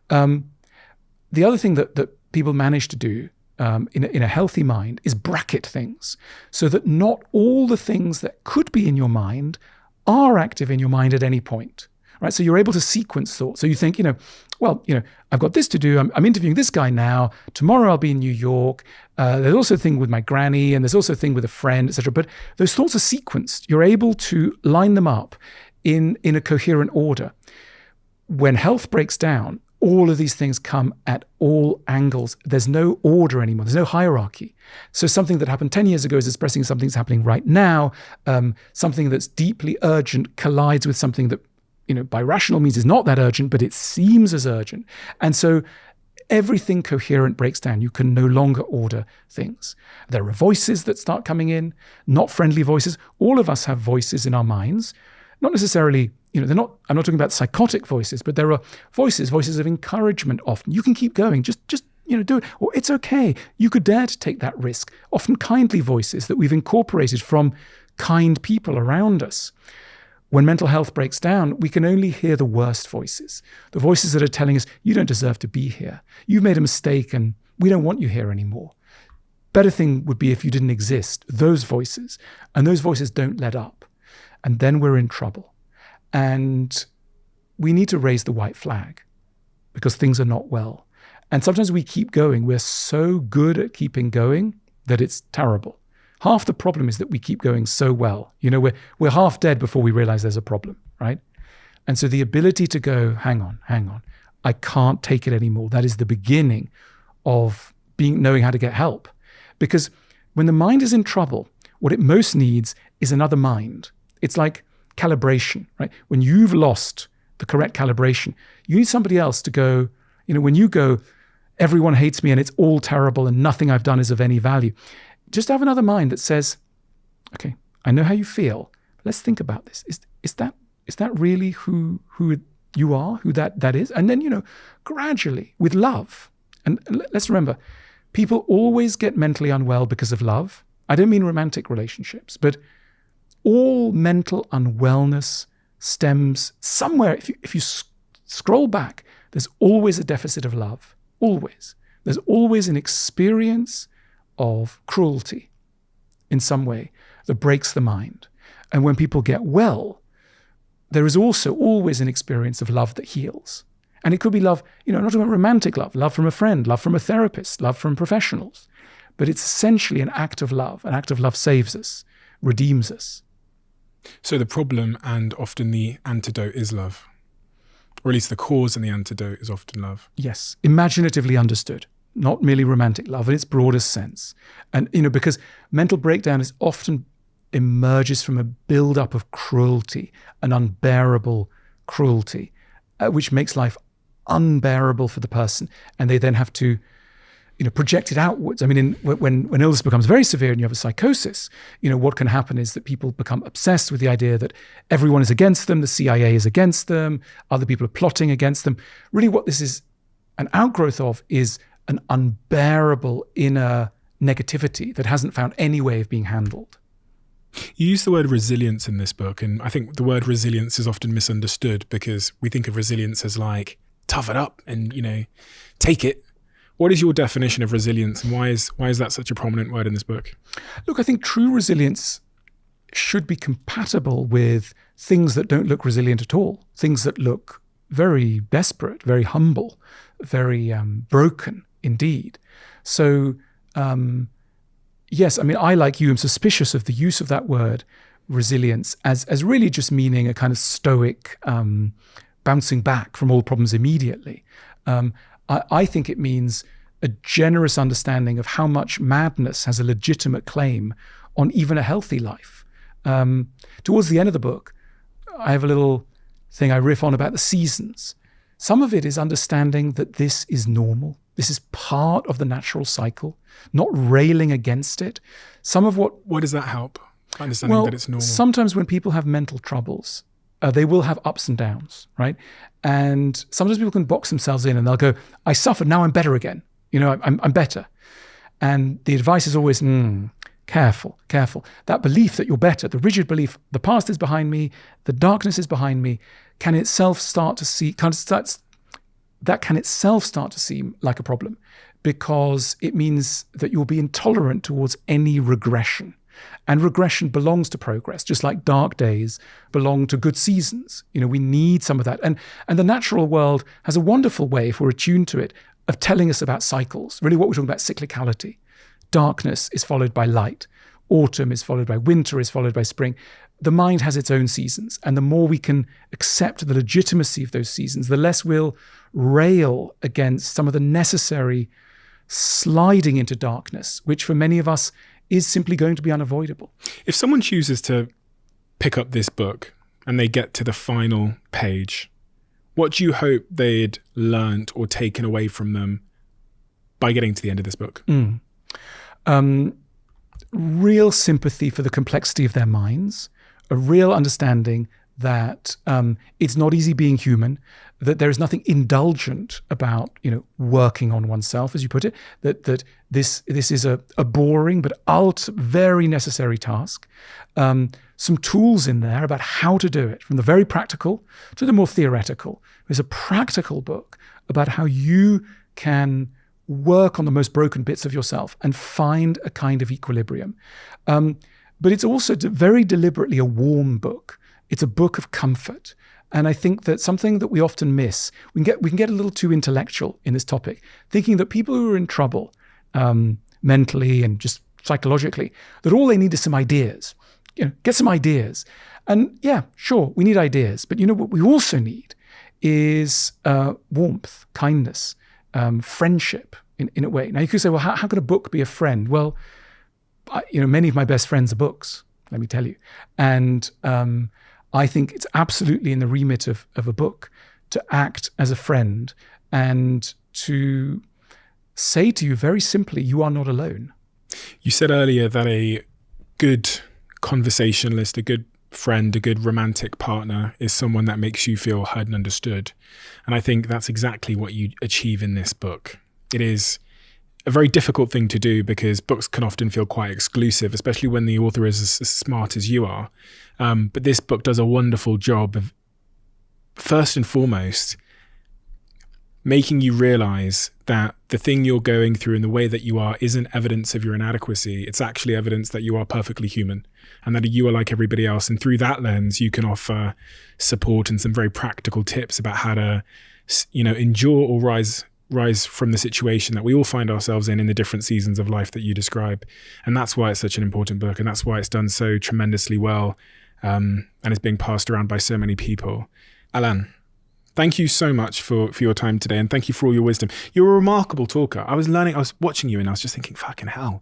The other thing that people manage to do in a healthy mind is bracket things so that not all the things that could be in your mind are active in your mind at any point. Right, so you're able to sequence thoughts. So you think, I've got this to do. I'm interviewing this guy now. Tomorrow I'll be in New York. There's also a thing with my granny, and there's also a thing with a friend, etc. But those thoughts are sequenced. You're able to line them up in a coherent order. When health breaks down, all of these things come at all angles. There's no order anymore. There's no hierarchy. So something that happened 10 years ago is expressing something that's happening right now. Something that's deeply urgent collides with something that by rational means is not that urgent, but it seems as urgent. And so everything coherent breaks down. You can no longer order things. There are voices that start coming in, not friendly voices. All of us have voices in our minds, not necessarily, I'm not talking about psychotic voices, but there are voices of encouragement often. You can keep going, just do it. Or it's okay. You could dare to take that risk. Often kindly voices that we've incorporated from kind people around us. When mental health breaks down, we can only hear the worst voices, the voices that are telling us, you don't deserve to be here. You've made a mistake and we don't want you here anymore. Better thing would be if you didn't exist, those voices. And those voices don't let up. And then we're in trouble. And we need to raise the white flag because things are not well. And sometimes we keep going. We're so good at keeping going that it's terrible. Half the problem is that we keep going so well. We're half dead before we realize there's a problem, right? And so the ability to go, hang on, I can't take it anymore. That is the beginning of knowing how to get help. Because when the mind is in trouble, what it most needs is another mind. It's like calibration, right? When you've lost the correct calibration, you need somebody else to go, when you go, everyone hates me and it's all terrible and nothing I've done is of any value. Just have another mind that says, okay, I know how you feel. Let's think about this. Is that really who you are, who that is? And then, gradually with love. And let's remember, people always get mentally unwell because of love. I don't mean romantic relationships, but all mental unwellness stems somewhere. If you scroll back, there's always a deficit of love, always. There's always an experience of cruelty in some way that breaks the mind. And when people get well, there is also always an experience of love that heals. And it could be love, not about romantic love from a friend, love from a therapist, love from professionals. But it's essentially an act of love. An act of love saves us, redeems us. So the problem and often the antidote is love. Or at least the cause and the antidote is often love. Yes, imaginatively understood, not merely romantic love in its broadest sense. And, because mental breakdown is often emerges from a build-up of cruelty, an unbearable cruelty, which makes life unbearable for the person. And they then have to, project it outwards. I mean, when illness becomes very severe and you have a psychosis, what can happen is that people become obsessed with the idea that everyone is against them, the CIA is against them, other people are plotting against them. Really what this is an outgrowth of is an unbearable inner negativity that hasn't found any way of being handled. You use the word resilience in this book, and I think the word resilience is often misunderstood because we think of resilience as like, tough it up and, take it. What is your definition of resilience, and why is that such a prominent word in this book? Look, I think true resilience should be compatible with things that don't look resilient at all, things that look very desperate, very humble, very broken indeed. So, yes, I mean, I, like you, am suspicious of the use of that word resilience as really just meaning a kind of stoic bouncing back from all problems immediately. I think it means a generous understanding of how much madness has a legitimate claim on even a healthy life. Towards the end of the book, I have a little thing I riff on about the seasons. Some of it is understanding that this is normal. This is part of the natural cycle, not railing against it. Some of what does that help? Understanding that it's normal. Sometimes when people have mental troubles, they will have ups and downs, right? And sometimes people can box themselves in and they'll go, I suffered, now I'm better again. I'm better. And the advice is always, careful. That belief that you're better, the rigid belief, the past is behind me, the darkness is behind me, can itself start to seem like a problem, because it means that you'll be intolerant towards any regression. And regression belongs to progress, just like dark days belong to good seasons. We need some of that. And the natural world has a wonderful way, if we're attuned to it, of telling us about cycles. Really what we're talking about, cyclicality. Darkness is followed by light. Autumn is followed by winter, is followed by spring. The mind has its own seasons. And the more we can accept the legitimacy of those seasons, the less we'll rail against some of the necessary sliding into darkness, which for many of us is simply going to be unavoidable. If someone chooses to pick up this book and they get to the final page, what do you hope they'd learnt or taken away from them by getting to the end of this book? Real sympathy for the complexity of their minds, a real understanding that it's not easy being human, that there is nothing indulgent about working on oneself, as you put it, that this is a boring but very necessary task. Some tools in there about how to do it, from the very practical to the more theoretical. There's a practical book about how you can work on the most broken bits of yourself and find a kind of equilibrium. But it's also very deliberately a warm book. It's a book of comfort. And I think that something that we often miss, we can get a little too intellectual in this topic, thinking that people who are in trouble mentally and just psychologically, that all they need is some ideas. Get some ideas. And yeah, sure, we need ideas. But what we also need is warmth, kindness, friendship in a way. Now you could say, well, how could a book be a friend? Well, many of my best friends are books, let me tell you. And I think it's absolutely in the remit of a book to act as a friend and to say to you very simply, you are not alone. You said earlier that a good conversationalist, a good friend, a good romantic partner is someone that makes you feel heard and understood. And I think that's exactly what you achieve in this book. It is a very difficult thing to do because books can often feel quite exclusive, especially when the author is as smart as you are. But this book does a wonderful job of, first and foremost, making you realize that the thing you're going through and the way that you are isn't evidence of your inadequacy. It's actually evidence that you are perfectly human and that you are like everybody else. And through that lens, you can offer support and some very practical tips about how to, endure or rise from the situation that we all find ourselves in the different seasons of life that you describe. And that's why it's such an important book. And that's why it's done so tremendously well. And it's being passed around by so many people. Alain, thank you so much for your time today, and thank you for all your wisdom. You're a remarkable talker. I was watching you and I was just thinking, fucking hell,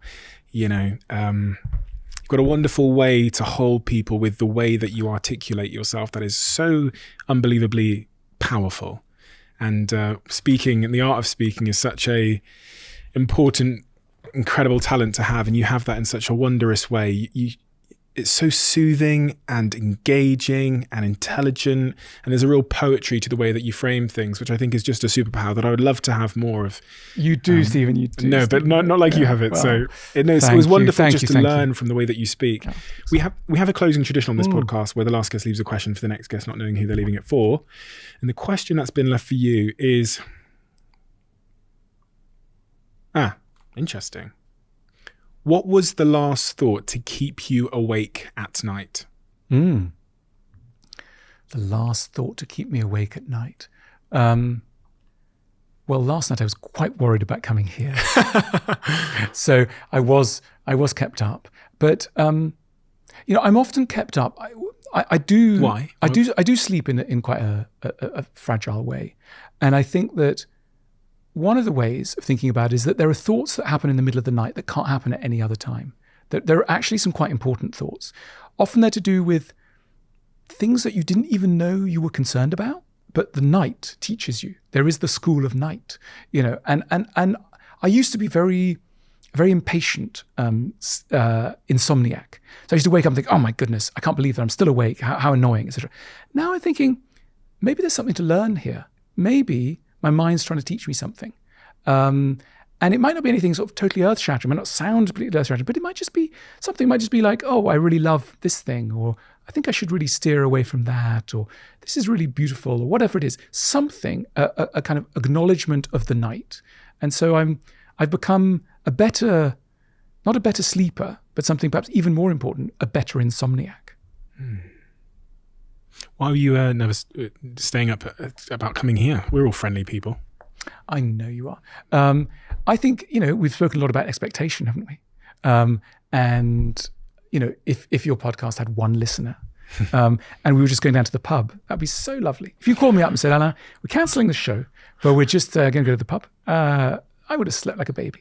you've got a wonderful way to hold people with the way that you articulate yourself that is so unbelievably powerful. And speaking and the art of speaking is such a important, incredible talent to have, and you have that in such a wondrous way. It's so soothing and engaging and intelligent, and there's a real poetry to the way that you frame things, which I think is just a superpower that I would love to have more of. You do, Stephen, you do. No, Stephen. but not like you have it. Well, so it was wonderful to learn from the way that you speak. Yeah. We have a closing tradition on this podcast where the last guest leaves a question for the next guest, not knowing who they're leaving it for. And the question that's been left for you is, interesting. What was the last thought to keep you awake at night? The last thought to keep me awake at night. Well, last night I was quite worried about coming here. So I was kept up. But, I'm often kept up. I do. Why? I do sleep in quite a fragile way. And I think that one of the ways of thinking about it is that there are thoughts that happen in the middle of the night that can't happen at any other time. There are actually some quite important thoughts. Often they're to do with things that you didn't even know you were concerned about, but the night teaches you. There is the school of night, and I used to be very, very impatient, insomniac. So I used to wake up and think, oh my goodness, I can't believe that I'm still awake. How annoying, etc. Now I'm thinking, maybe there's something to learn here. Maybe my mind's trying to teach me something. And it might not be anything sort of totally earth-shattering. It might not sound completely earth-shattering, but it might just be something. It might just be like, oh, I really love this thing, or I think I should really steer away from that, or this is really beautiful, or whatever it is. Something, a kind of acknowledgement of the night. And so I've become not a better sleeper, but something perhaps even more important, a better insomniac. Why were you never staying up about coming here? We're all friendly people. I know you are. I think, we've spoken a lot about expectation, haven't we? And, if your podcast had one listener and we were just going down to the pub, that'd be so lovely. If you called me up and said, Alain, we're cancelling the show, but we're just going to go to the pub, I would have slept like a baby.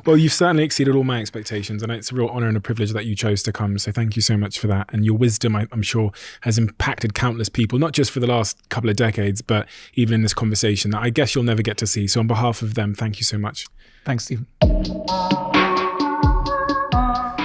Well, you've certainly exceeded all my expectations, and it's a real honor and a privilege that you chose to come. So thank you so much for that. And your wisdom, I'm sure, has impacted countless people, not just for the last couple of decades, but even in this conversation that I guess you'll never get to see. So on behalf of them, thank you so much. Thanks, Stephen.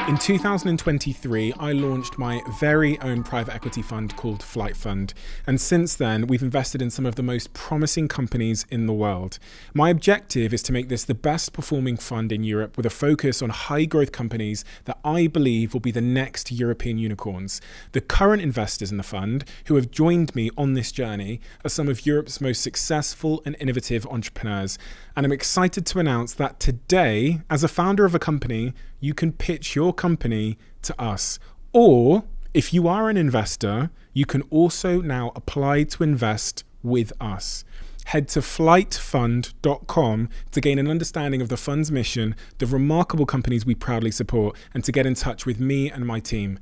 In 2023, I launched my very own private equity fund called Flight Fund. And since then, we've invested in some of the most promising companies in the world. My objective is to make this the best performing fund in Europe with a focus on high growth companies that I believe will be the next European unicorns. The current investors in the fund who have joined me on this journey are some of Europe's most successful and innovative entrepreneurs. And I'm excited to announce that today, as a founder of a company, you can pitch your company to us. Or if you are an investor, you can also now apply to invest with us. Head to flightfund.com to gain an understanding of the fund's mission, the remarkable companies we proudly support, and to get in touch with me and my team.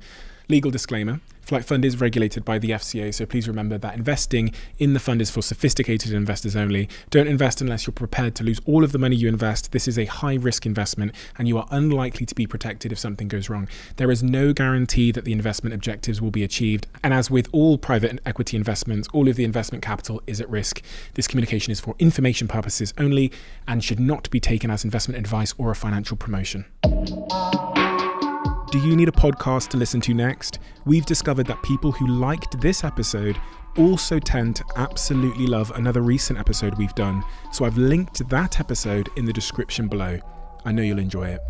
Legal disclaimer, Flight Fund is regulated by the FCA, so please remember that investing in the fund is for sophisticated investors only. Don't invest unless you're prepared to lose all of the money you invest. This is a high-risk investment, and you are unlikely to be protected if something goes wrong. There is no guarantee that the investment objectives will be achieved, and as with all private equity investments, all of the investment capital is at risk. This communication is for information purposes only and should not be taken as investment advice or a financial promotion. Do you need a podcast to listen to next? We've discovered that people who liked this episode also tend to absolutely love another recent episode we've done. So I've linked that episode in the description below. I know you'll enjoy it.